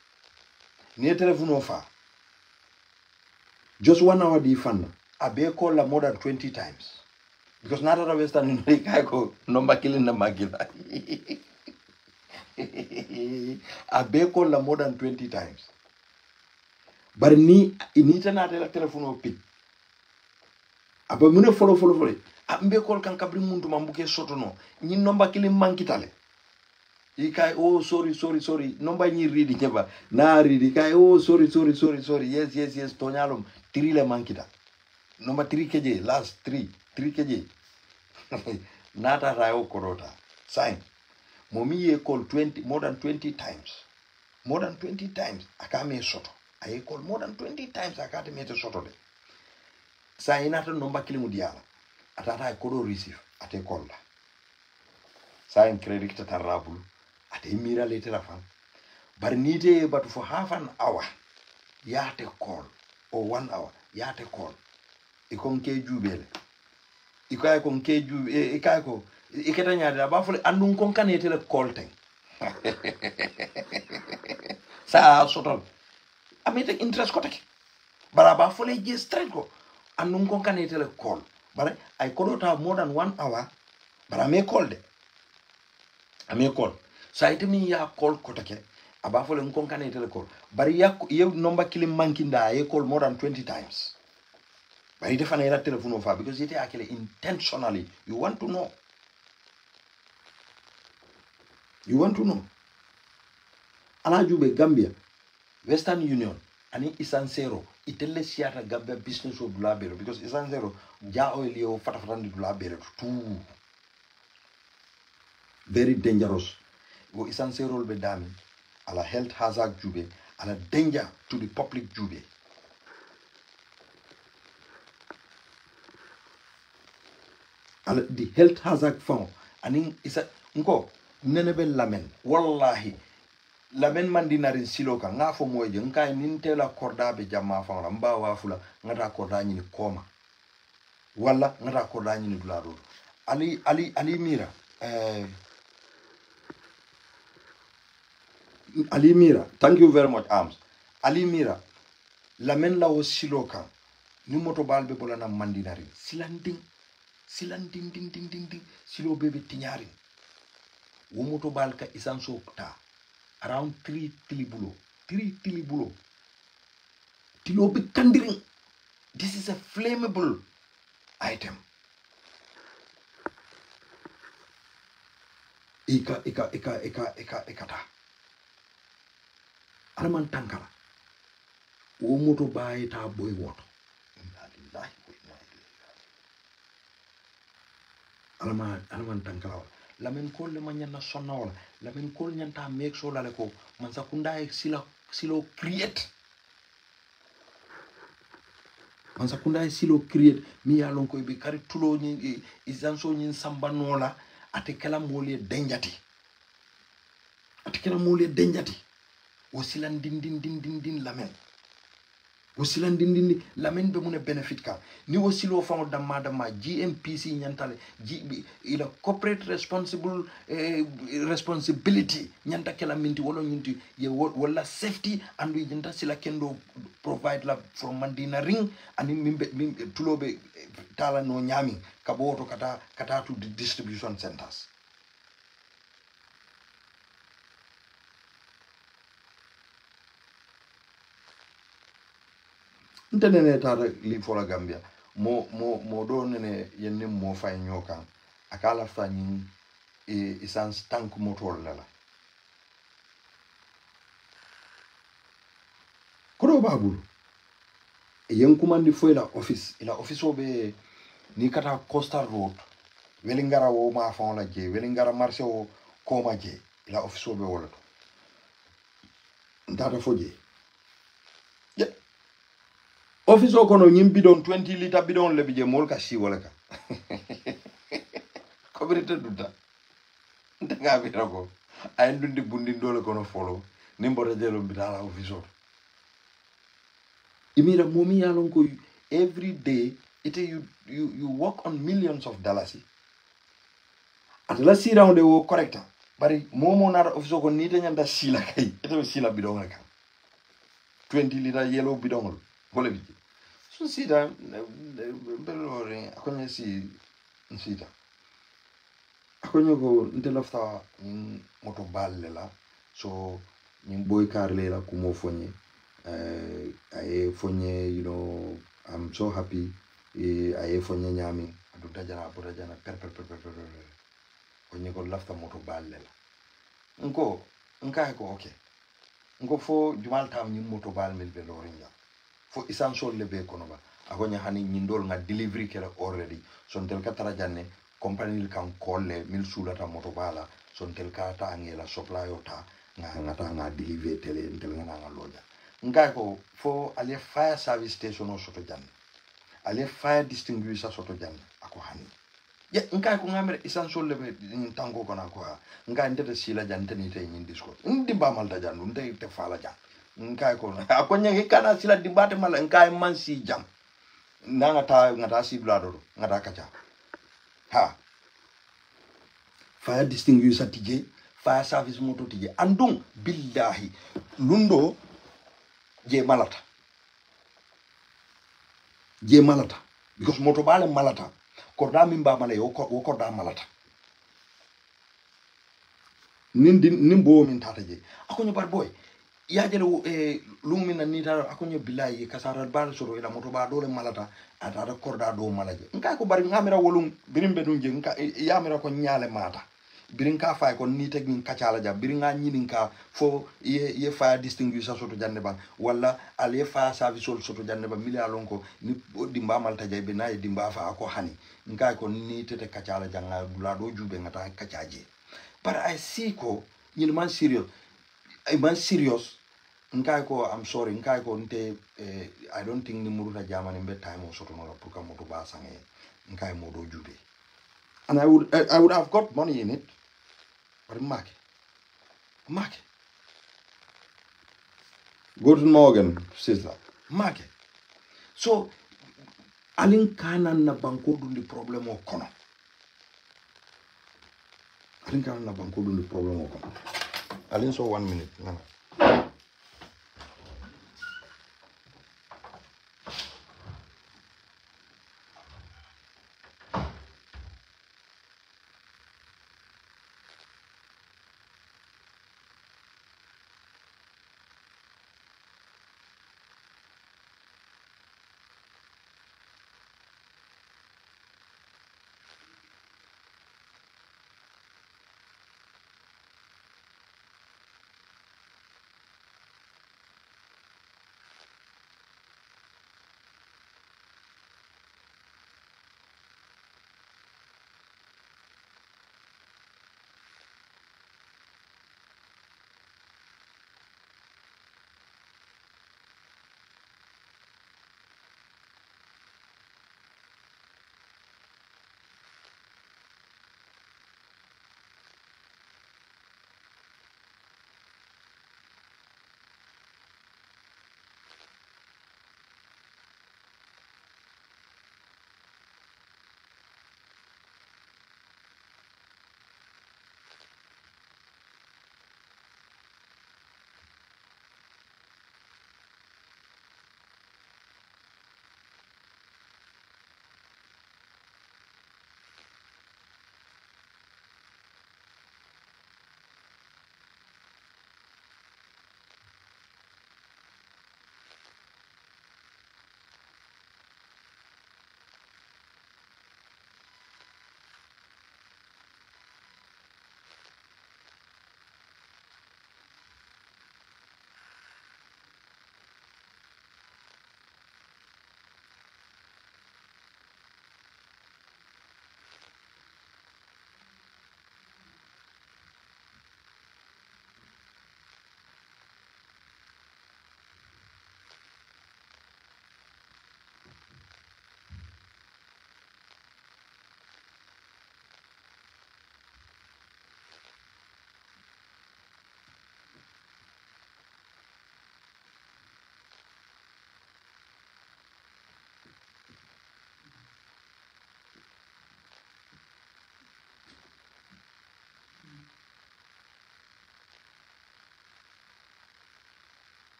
ni telephone offer just 1 hour di fan abe call la more than 20 times because not at Western Union kai ko number killing na magila abe call la more than 20 times but ni inita na telephone o pick aba mune follow ambe call kan kabri muntu mambuke soto no ni number killing mankitale Ikai oh sorry number ni read nyeba na read ikai oh sorry yes tonyalum 3 le mankita number 3 keje last 3 keje nata rayo korota sign momi ye call 20 more than 20 times akame soto ay call more than 20 times akate mete soto de sign nata number kilimu diala atata kodo receive ate call la sign credit tatarabul ate mira lete la fan bar nite but for half an hour yate call or 1 hour yate call ikon ke jubele ikay kon ke ju ikay ko iketa nyaade ba fole andun kon kanete le call ten sa sotol amete interest ko take bara ba fole je straight ko andun kon kanete le call bara ay kodota more than 1 hour bara me call de ame call so ite mi ya call kotake aba fole nkon kanete le call bari ya ye number kilim mankinda ye call more than 20 times bari defana ila telephone fa because ite akele intentionally you want to know ana jube Gambia Western Union ani Isansero itelle siata Gambia business of labero because Isansero ja o liyo fatafatan du labero tout very dangerous go Isansero be dami ala health hazard jube ala danger to the public jube the health hazard fund anin isa nko nenebe lamen wallahi lamen mandinarin silo ka ngafo moje nkai nintela korda be jamma fawla mba wafula ngata korda nyini koma wala ngata korda nyini dularo ali mira ali mira, thank you very much arms ali mira lamen lawo silo ka ni moto balbe bolana mandinarin silanding ding silo bebe tinyari wo moto balka isanso ta around 3 tilibulo tilo be kandiring. This is a flammable item. Ika ta alaman tankala wo moto baye ta boy woto alaman tankala lamen kol le manyana sonna wala lamen kol nyanta make sure la ko man sakunda e silo create man sakunda e silo create mi ya lon ko be kari tulo ni izanso ni sambanola ate kala mole denjati o silan din lamen o silan din lamen be mun benefit ka ni o silo fa damma GMPC nyantale ila corporate responsibility nyanta kala minti wala nyinti ye wala safety and we nyanta sila kendo provide la from mandina ring ani mimbe tulobe tala no nyami kaboto kata to the distribution centers. Ntenene tara li fola Gambia mo do nene yenne mo fay nyokan akala fani essence tank motor la kodo babulu yen kumandi fo ila office obe ni kata coastal road weli ngara wo ma fon la je weli ngara marché o ko ma je ila office obe wala to ndata fo je office o kono nyim bidon 20 liter bidon le bije mol ka si wala ka ko berete dudda ndaga bi rako ay ndundi bundi ndole kono follow nimbo jelo bidala office o imira momi yalon ko every day you work on millions of dollars at la si round de wo correct bari momo na office ko ni tanyanda sila kay eto sila bidon ka 20 liter yellow bidon wala bi so sida belore akonya si sida akonya go ntelafta moto balle la so ñim boy car lela kumo fonye aye fonye you know I'm so happy aye fonye nyami adu dajana per onye ko lafta moto balle la nka ko okay nko fo jumal tam ñim moto bal mel be loringa fo essential le be kono ba akonya hani ñindol nga delivery kala already son tel katara janne company kan kolle mil sulata moto bala son tel kata angela supply ota nga deliver tele tel nga loja ngai ko fo ale fire service station o soto janne ale fire distinguisher soto janne ako hani ya ngai ko ngamere essential le be tango kona ko ngai ndete sila jante ni tay ñin disco ndi ba mal da jandu ndey te fala jan nkai ko akonya hikana sila dibate mala ngai man si jam ngata si blado ngata kacha ha fire distinguisher tije fire service moto tije andung billahi lundo je malata because moto bale malata korda mimba mala yo korda malata nimbo min tata je akonyo bar boy ya jele lumina ni tara akonyo billahi kasara bal soro ila moto ba dole malata ata korda do malaje nka ko bari ngamira wolum birimbe dum je nka yamira ko nyaale mata birin ka fay ko ni tek min kacala ja birin nga nyinin ka fo ye fire distinguisher soto janne ba wala al ye fire service soto janne ba milia lon ko ni dimba malta jay be nay dimba fa ko hani nka ko ni tete kacala janga dula do jube ngata kacaje but I see ko ñil man serious nka ko I'm sorry nka ko nte I don't think ni muruta jamani be time o soto no pour ka moto ba sange nka mo do jube And I would have got money in it, but market. Guten Morgen, sister. Market. So alin kanan na banko dundi problem o kono. Alin kanan na banko dundi problem o kono. Alin so 1 minute. Nana.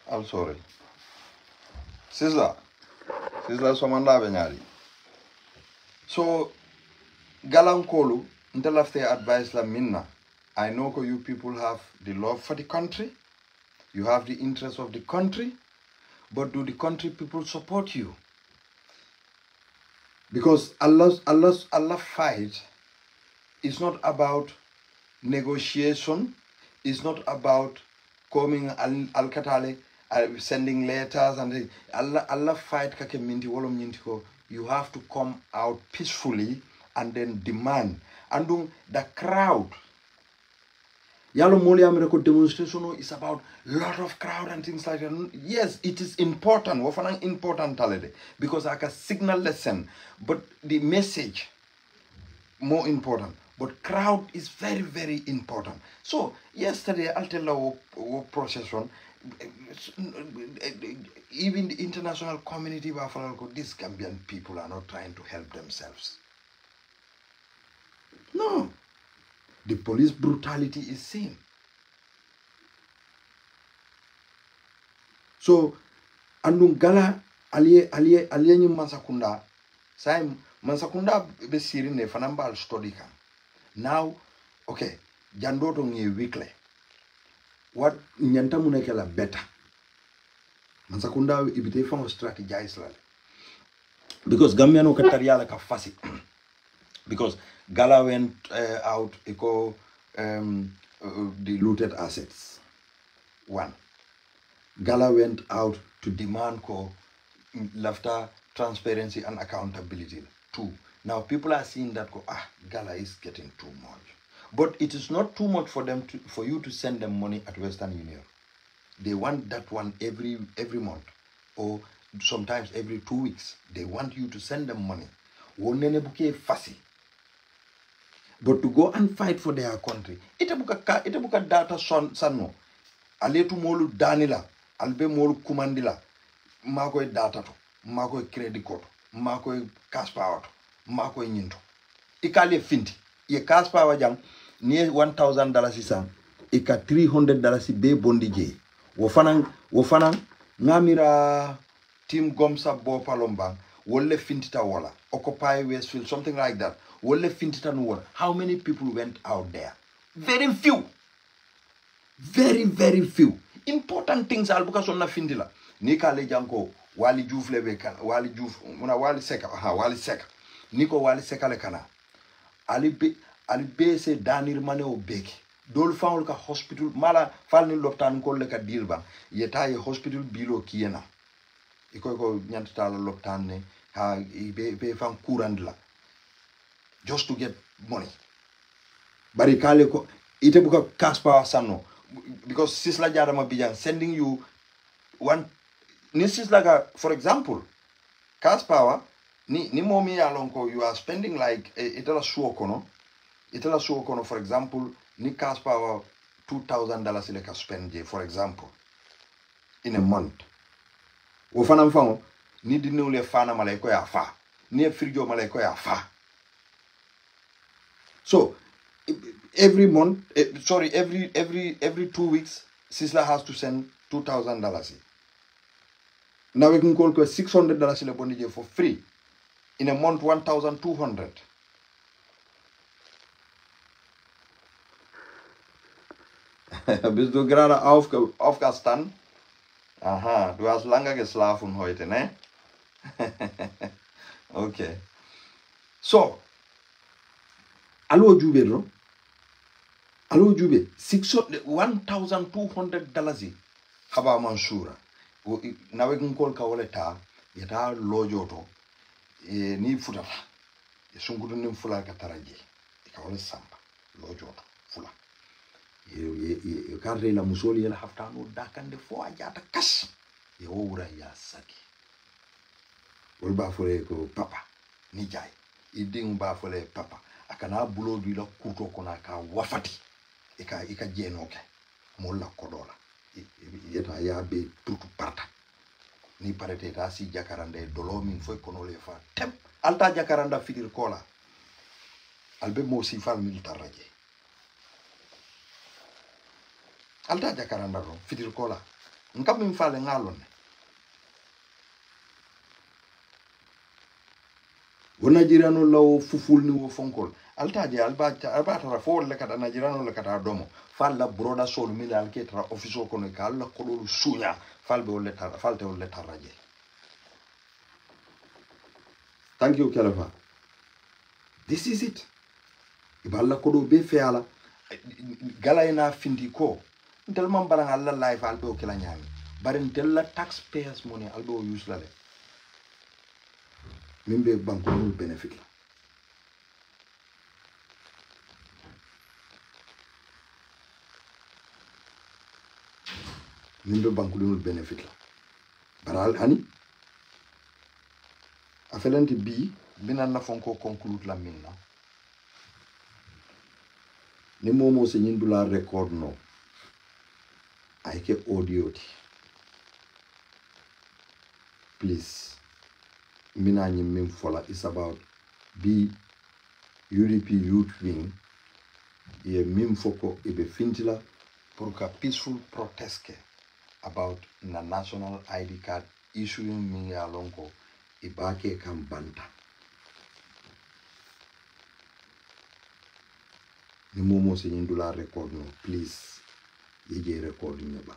I'm sorry. Sizzla somanda benyari. So Galankolu, ntelafte advice la minna. I know you people have the love for the country, you have the interest of the country, but do the country people support you? Because Allah fight is not about negotiation, it's not about coming al-Katale, sending letters and Allah fight kake minti wolom minti ko. You have to come out peacefully and then demand. And the crowd, Yalo Moli American demonstration is about lot of crowd and things like that. Yes, it is important. Wafana important talede because I can signal lesson, but the message more important. But crowd is very, very important. So yesterday I'll tell our procession. Even the international community, these Gambian people are not trying to help themselves. No. The police brutality is seen. So, andung gala aliye nyi Mansakunda, say Mansakunda be siri ne fanamba study kan. Now, okay, jandoto ngi weekly. What nyanta munekela better. Mansakunda ibite fang strategize la. because Gambiano Katariala ka fasi. Because Gala went out the looted assets. One. Gala went out to demand laughter, transparency and accountability. Two. Now people are seeing that Gala is getting too much. But it is not too much for them for you to send them money at Western Union. They want that one every month or sometimes every 2 weeks. They want you to send them money. But to go and fight for their country, ite buka data sanno. Aletu molu danila, albe molu kumandila, mako data to, mako credit code, mako cash power to, mako nyinto. Ikale finti, ye cash power jang, near $1,000 isan, ika $300 be bondi je. Wofanang, ngamira team gomsa bo palombang, wolle fintita wala, Occupy Westfield, something like that. Wolle fintita nuwala. How many people went out there? Very few. Very, very few. Important things albuka sonna findila. Nika le janko wali juf lebe kana wali juf muna wali seka wali seka. Niko wali seka le kana. Ali be se danir mane o beki. Dol faul ka hospital mala fal ni lopitan ko le ka dirba. Yeta ye hospital bilo kiena. Iko nyantata la lopitan ne ha be fan kurandla. Just to get money. Bari kale ko ite buka kaspa sano. Because Sisla Jarama Bijan sending you one. This is like for example, cash power. Ni momi alonko you are spending like itala suokono. Itala suokono for example, ni cash power $2,000 like spend for example in a month. Wofana mfango ni dinule fana malaiko ya fa. Ni frigo malaiko ya fa. So every month, every 2 weeks, Sisla has to send $2,000. Now we can call $600 for free. In a month, 1,200. Bist du gerade aufgestanden? Aha, du hast lange geschlafen heute, ne? Okay. So, Allo Jube, Allo Jube, $1,200 Haba Mansura. Now we can call Kawaleta, Yata Lojoto, ni Futala, Sungunim Fula Kataraji, Kawale Samba, Lojoto, Fula. You can't read la Musoli and have to know that and the four Yata Kash, Yora Yasaki. Ulba Fuleko Papa, Nijai, Iding Bafole Papa. Akana bulo dila kuto kona ka wafati ika jenoke molla kodola yeta ya be tutu parta ni parete ta si jakarande dolo min foy kono le fa tem alta jakaranda fidir kola albe mo si fal militar raje alta jakaranda ro fidir kola ngam min fale ngalon wona jirano law fuful ni wo fonkol altaje albata fo le kata na jirano le kata domo falla broda sol milal ke tra office ko ne kala ko do sunya falbe o letar falte o letar raje. Thank you Kelefa. This is it. Iballa ko do be feala galayna findi ko ntel mam barang alla life albe o kila nyami barin tel la taxpayers money albe o use la le mimbe banko no benefit la mimbe banko no benefit la baral hani afelenti bi binan na fonko conclude la minna ni momo se nyindula record no ayke audio ti please Minani Mimfola is about the UDP Youth Wing. Ye Mimfoko ibe fintila pour a peaceful protest about the national ID card issuing me alonko ibake kambanta. Ni momo se nyindula record no please yeje record nyeba.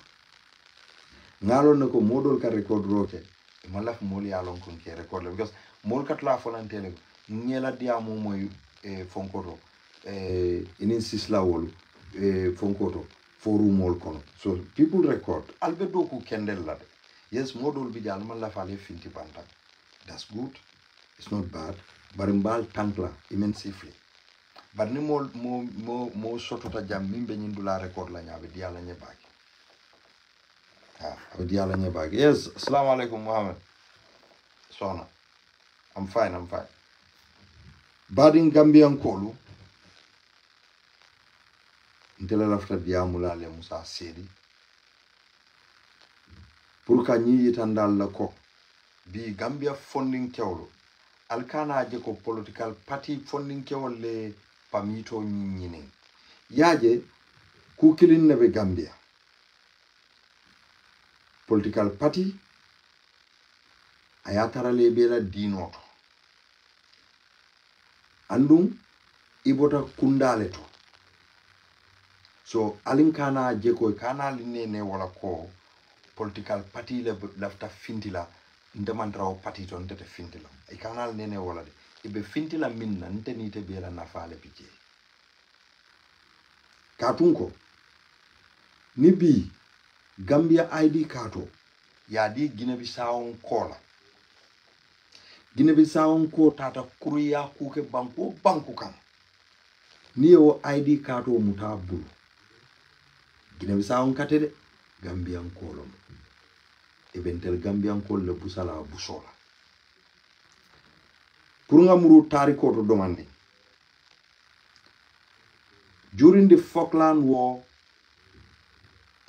Ngalo nako modol ka record roke. Malaf moli along kon ke record because mol katla folantele ngela diamo moy fonkoto inin sisla wolu fonkoto forum mol kono so people record albedo ku kendel la yes modol bi jall man la fale finti bantam that's good it's not bad barimbal tankla immensely but ni mo sotota jam mimbe nyindula record la nyabe diala nyebaki diala nyebaki yes assalamu alaikum Muhammad sona I'm fine badin Gambian kolu ntela lafta diamula le Musa Sedi pour ka ñi yitandal la ko bi Gambia funding kewlo alkana je ko political party funding kewol le pamito ñini yaaje ku kilin nabe Gambia political party ayatara le bela dinoto andum ibota kundale to so alinkana je ko kana linene wala ko political party le lafta fintila ndemantraw party ton tete fintila e kana nene wala de ibe fintila minna nteni te bela nafale pije katunko ni bi Gambia ID kato ya di Guinea-Bissau kola Guinea-Bissau ko tata kuruya kuke banku kan ni yo ID kato mutabulu Guinea-Bissau katede Gambian kolom ebentel Gambian kol le busala busola pour nga muru tariko to domandi during the Falkland War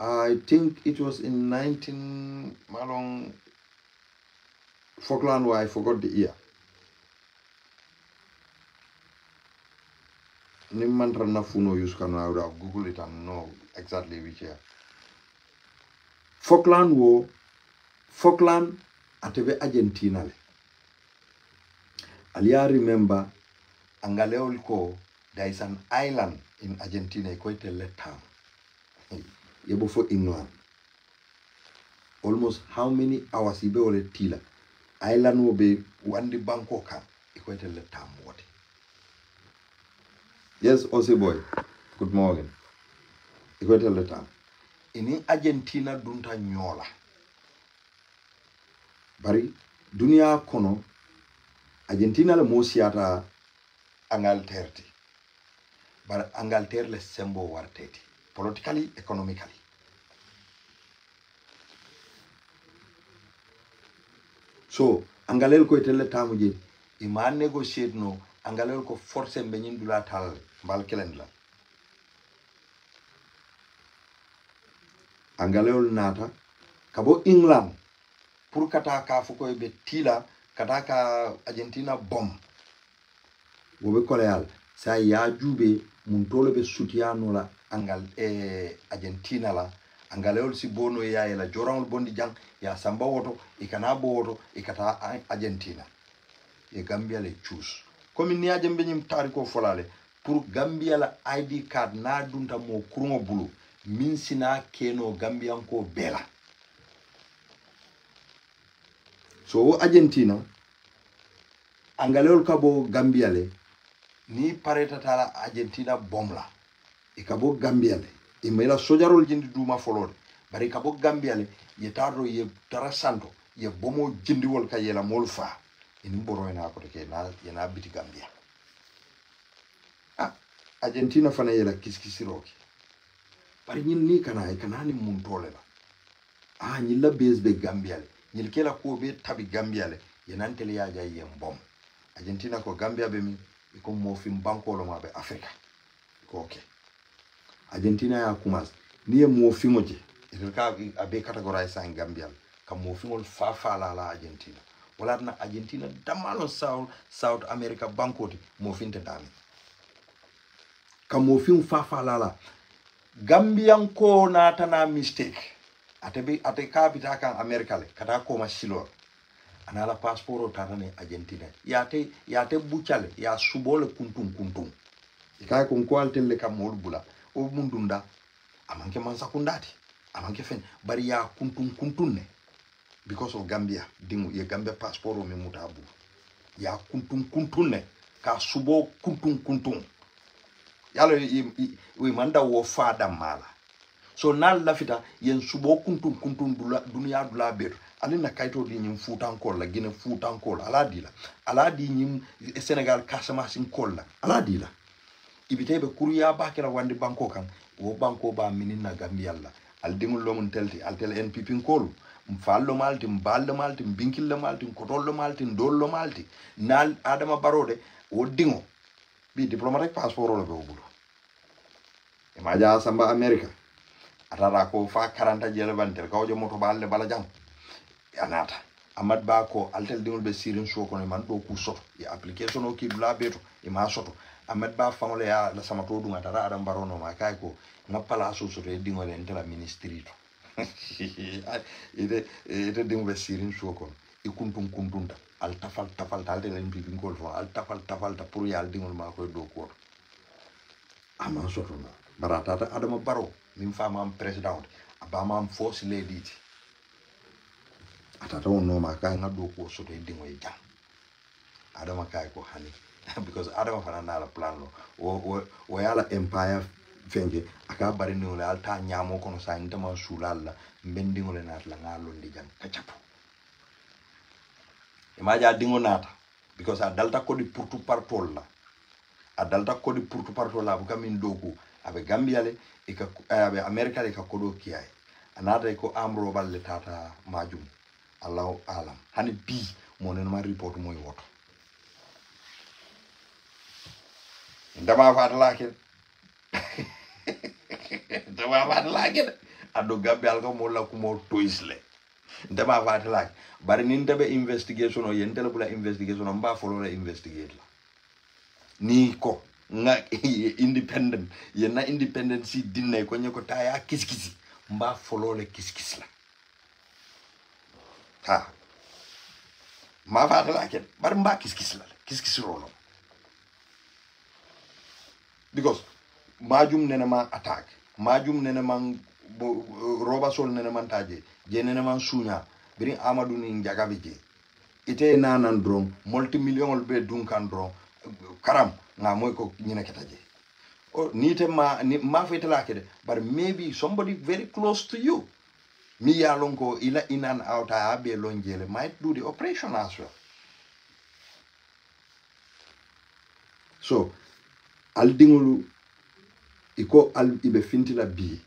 I think it was in 19 malong Falkland War, I forgot the year. Nimantra nafuno use can I would have Google it and know exactly which year. Falkland War, Falkland atebe Argentina le. Alia remember Angaleol ko there is an island in Argentina quite a town. Yebo for England. Almost how many hours ibe ole tila island will be one the Bangkok equate le tam what. Yes, Aussie boy. Good morning. Equate le tam. In Argentina dunta nyola. Bari dunia kono Argentina le mosiata Angleterre. But Angleterre le sembo warteti. Politically, economically. So, Angalel ko itelle tamuje ima negotiate no Angalel ko force mbe nyindula tal mbal kelendla. Angalel nata kabo England pour kata ka fuko be tila kata ka Argentina bomb. Wobe koleal sa ya jube mun tolo be sutiano la Argentina la Angalel si bono ya la jorangol bondi jang ya samba woto ikana boto ikata Argentina e Gambia le choose comme ni ajembe nyim tariko folale pour Gambia la ID card na dunta mo kurungo bulu min sina keno Gambian ko bela so Argentina Angalel kabo Gambia le ni pareta tala Argentina bomla ikabo Gambia le imela sojarol jindi duma folode bari kabo Gambia le yetaro ye tarasanto ye bomo jindi wol ka yela molfa ini boro ina ko ke na yena biti Gambia Argentina fana yela kiskisiroki bari nyin ni kana ni mun tole la nyilla be Gambia le nyil kela ko be tabi Gambia le yenantele ya jay yem bom Argentina ko Gambia be mi ko mo fim banko lo mabe Afrika ko okay Argentina ya kumas ni mo fimo je ka abe categorize en Gambia kam mo fimol fa la Argentina wala na Argentina damalo South America bankoti mo finte dami kam mo fim fa la Gambian ko na tana mistake ate kabita kan America le kata ko ma silo anala passport tatane Argentina yate buchale ya subole kuntum ikay ko altel kam mo bula o mundunda amanke man sakundati amanke fen bari ya kuntunne because of Gambia dingu ye Gambia passport o me mutabu ya kuntun ne ka subo kuntun yalo wi manda wo fada mala so nal lafita yen subo kuntun dunya dula ber alina kayto di nyim futan kol la gine futan kol ala di nyim Senegal kasama sin kol la ala di la ibitebe kuriya bakira wandi banko kan wo banko ba minina Gambia la al dingul lo mun telti al tel NPP kol fallo malti mballo malti binkillo malti kotollo malti dollo malti nal Adama Barode wo dingo bi diplomatic passeport lo be bulo e maja samba America atara ko fa 40 jele bantel kawjo moto balle bala jang anata Amad Ba ko altel dingol be sirin so ko man do ku soto e application o ki bla beto e ma soto Amad Ba famole ya la sama to dunga tara Adam Barono ma kay ko ngapala so so e dingol en tela ministry to ite dingol be sirin so ko e kuntunta al tafal talde len bi ngol fo al tafal ta pour yal dingol ma koy do ko ama soto na barata Adama Baro min fama am president abama am force lady atata no ma ka ngado ko so de dingo e jam Adama kay ko hani because Adama fana na la plan lo o yala empire fenge aka bari no la alta nyamo kono sa ndama sulalla mbendingo le nat la ngalo ndi jam kachapo imaja dingo nata because adalta ko di pour tout partout la adalta ko di pour tout partout la buka min doku abe Gambia le e ka abe America le ka kodo kiyai anata ko amro balle tata majum Allahu alam hani bi monen ma report moy woto ndama faat laake ndama faat laake ado Gambia ko mo la ko mo toisle ndama faat laake bari nin tabe investigation o yentele bula investigation o mba follow la investigate la ni ko nga independent yena independent si dinne ko nyako taya kiskisi mba follow le kiskis la ha ma faata la ken bar mba kiskis rolo because majum nena ma attack majum nena man roba sol nena man taje je nena man sunya biri Amadou ni jagabe je ite nanan dron multimillion be dunkan dron karam nga moy ko nyina ketaje o nite ma fete la kede but maybe somebody very close to you mi ya lonko ila in and out be lonjele might do the operation as well so al dingulu iko al ibe fintila bi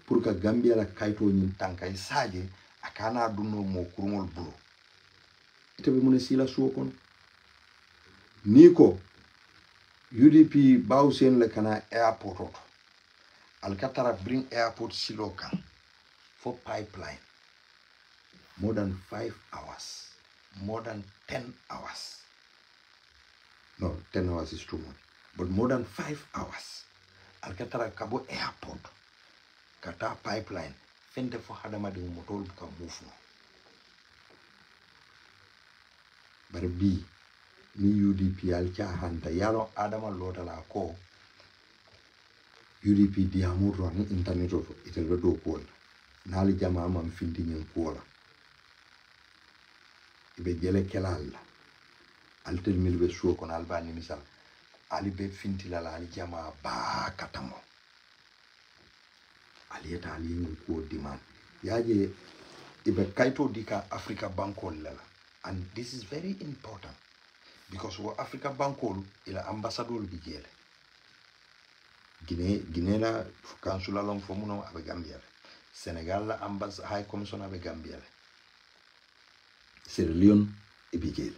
pour que Gambia la kayto nyin tankay saje akana dunno mo kurungol bulo ite be mun sila suokon niko UDP bawsen le kana airport auto al katara bring airport silo kan for pipeline more than 5 hours more than 10 hours no 10 hours is too much but more than 5 hours al katara kabo airport kata pipeline fende fo hadama de motol ka move no bar bi ni UDP al cha hanta yalo Adama lota la ko UDP di amuro ni internet of itel do ko nali jama am findi nyen ko la ibe jele kelal al termil be suo kon albani misal ali be finti la ali jama ba katamo ali eta ali nyen ko demand yaje ibe kaito dika Africa Banko la and this is very important because wo Africa Banko ila ambassador bi jele Guinea la kansula long fo muno abe Gambia Senegal la high commission abe Gambia Sierra Leone ibi jele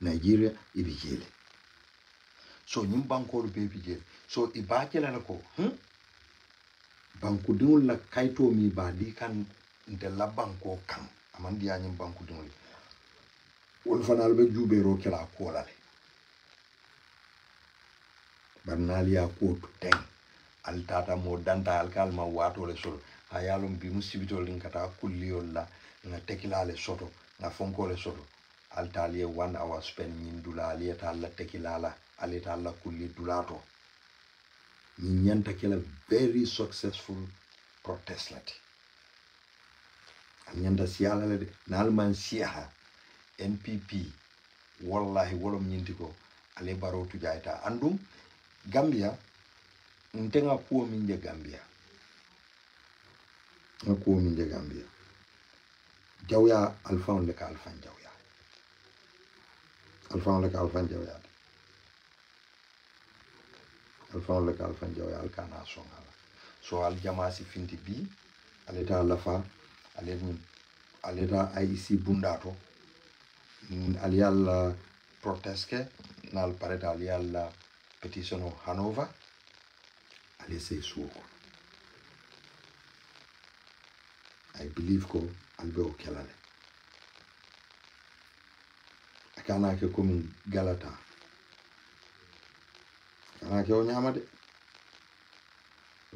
Nigeria ibi jele so nyim banko be bi jele so ibake la ko banko dingul la kayto mi ba di kan de la banko kan amandi ya nyim banko dingul wol fanal be jubero kala ko la barnali ya ko ten al tata mo danta al kalma wato le sol hayalum bi musibito linkata kulliyol la na tekilale soto na fonko le soto al taliye 1 hour spend min dulali ta la tekilala ali ta la kulli dulato ni nyanta kala very successful protest lati nyanda siala le nalman siaha NPP wallahi wolom nyinti ko ale baro tu jaita andum Gambia ntenga kuo minje Gambia kuo minje Gambia jawya alfaun le ka alfan jawya alfaun le ka alfan jawya alfaun le ka alfan jawya alkana songala so al jamasi finti bi aleta lafa aleta IEC bundato alial proteste nal pareta alial petition of Hanover alese suoko I believe ko albe o kelale akana ke komi galata akana ke o nyamade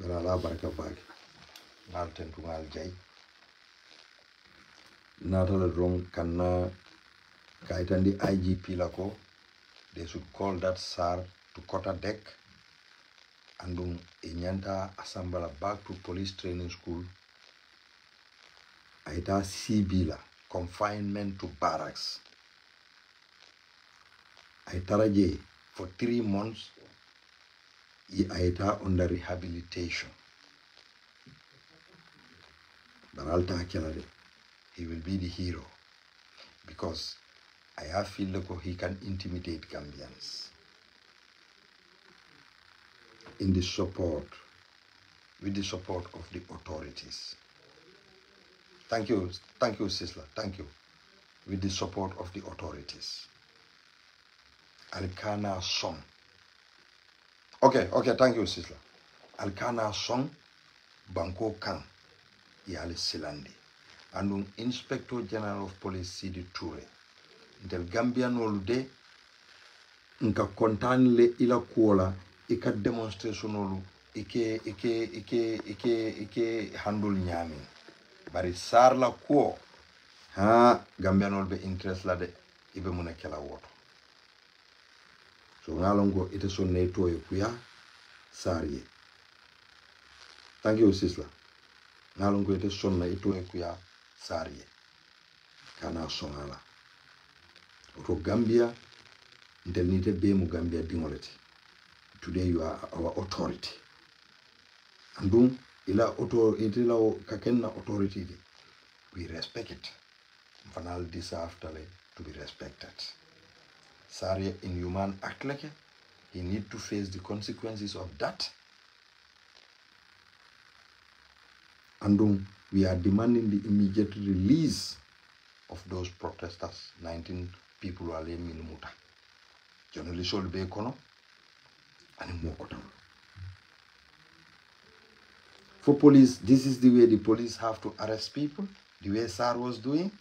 wala la baraka baki ngal tentu ngal jay natala drong kanna kaitandi IGP lako they should call that SAR to quarter deck andum inyanta asambala back to police training school aita CB la confinement to barracks aitaraje for 3 months aita under rehabilitation baralta kelade he will be the hero because I feel like he can intimidate Gambians in the support, with the support of the authorities. Thank you, Sisla, thank you. With the support of the authorities. Alkana song. Okay, thank you, Sisla. Alkana song, Banko Kang, Yali Silandi. And Inspector General of Police Sidi Toure. Del Gambian olude nka kontanle ila kuola ika demonstration olu ike handle nyami bari sar la kuo ha Gambian olbe interest la de ibe muna kela woto so ngalongo ite sonne toye kuya sariye thank you Sisla ngalongo ite sonne itoye kuya sariye kana sonala to Gambia ndelnite be mu Gambia dingoleti today you are our authority andum ila authority la kakenna authority we respect it fanal deserve to be respected Sari inhuman act like he need to face the consequences of that andum we are demanding the immediate release of those protesters 19 people who are in Minumuta. Generally, should be econo and more. For police, this is the way the police have to arrest people, the way SAR was doing.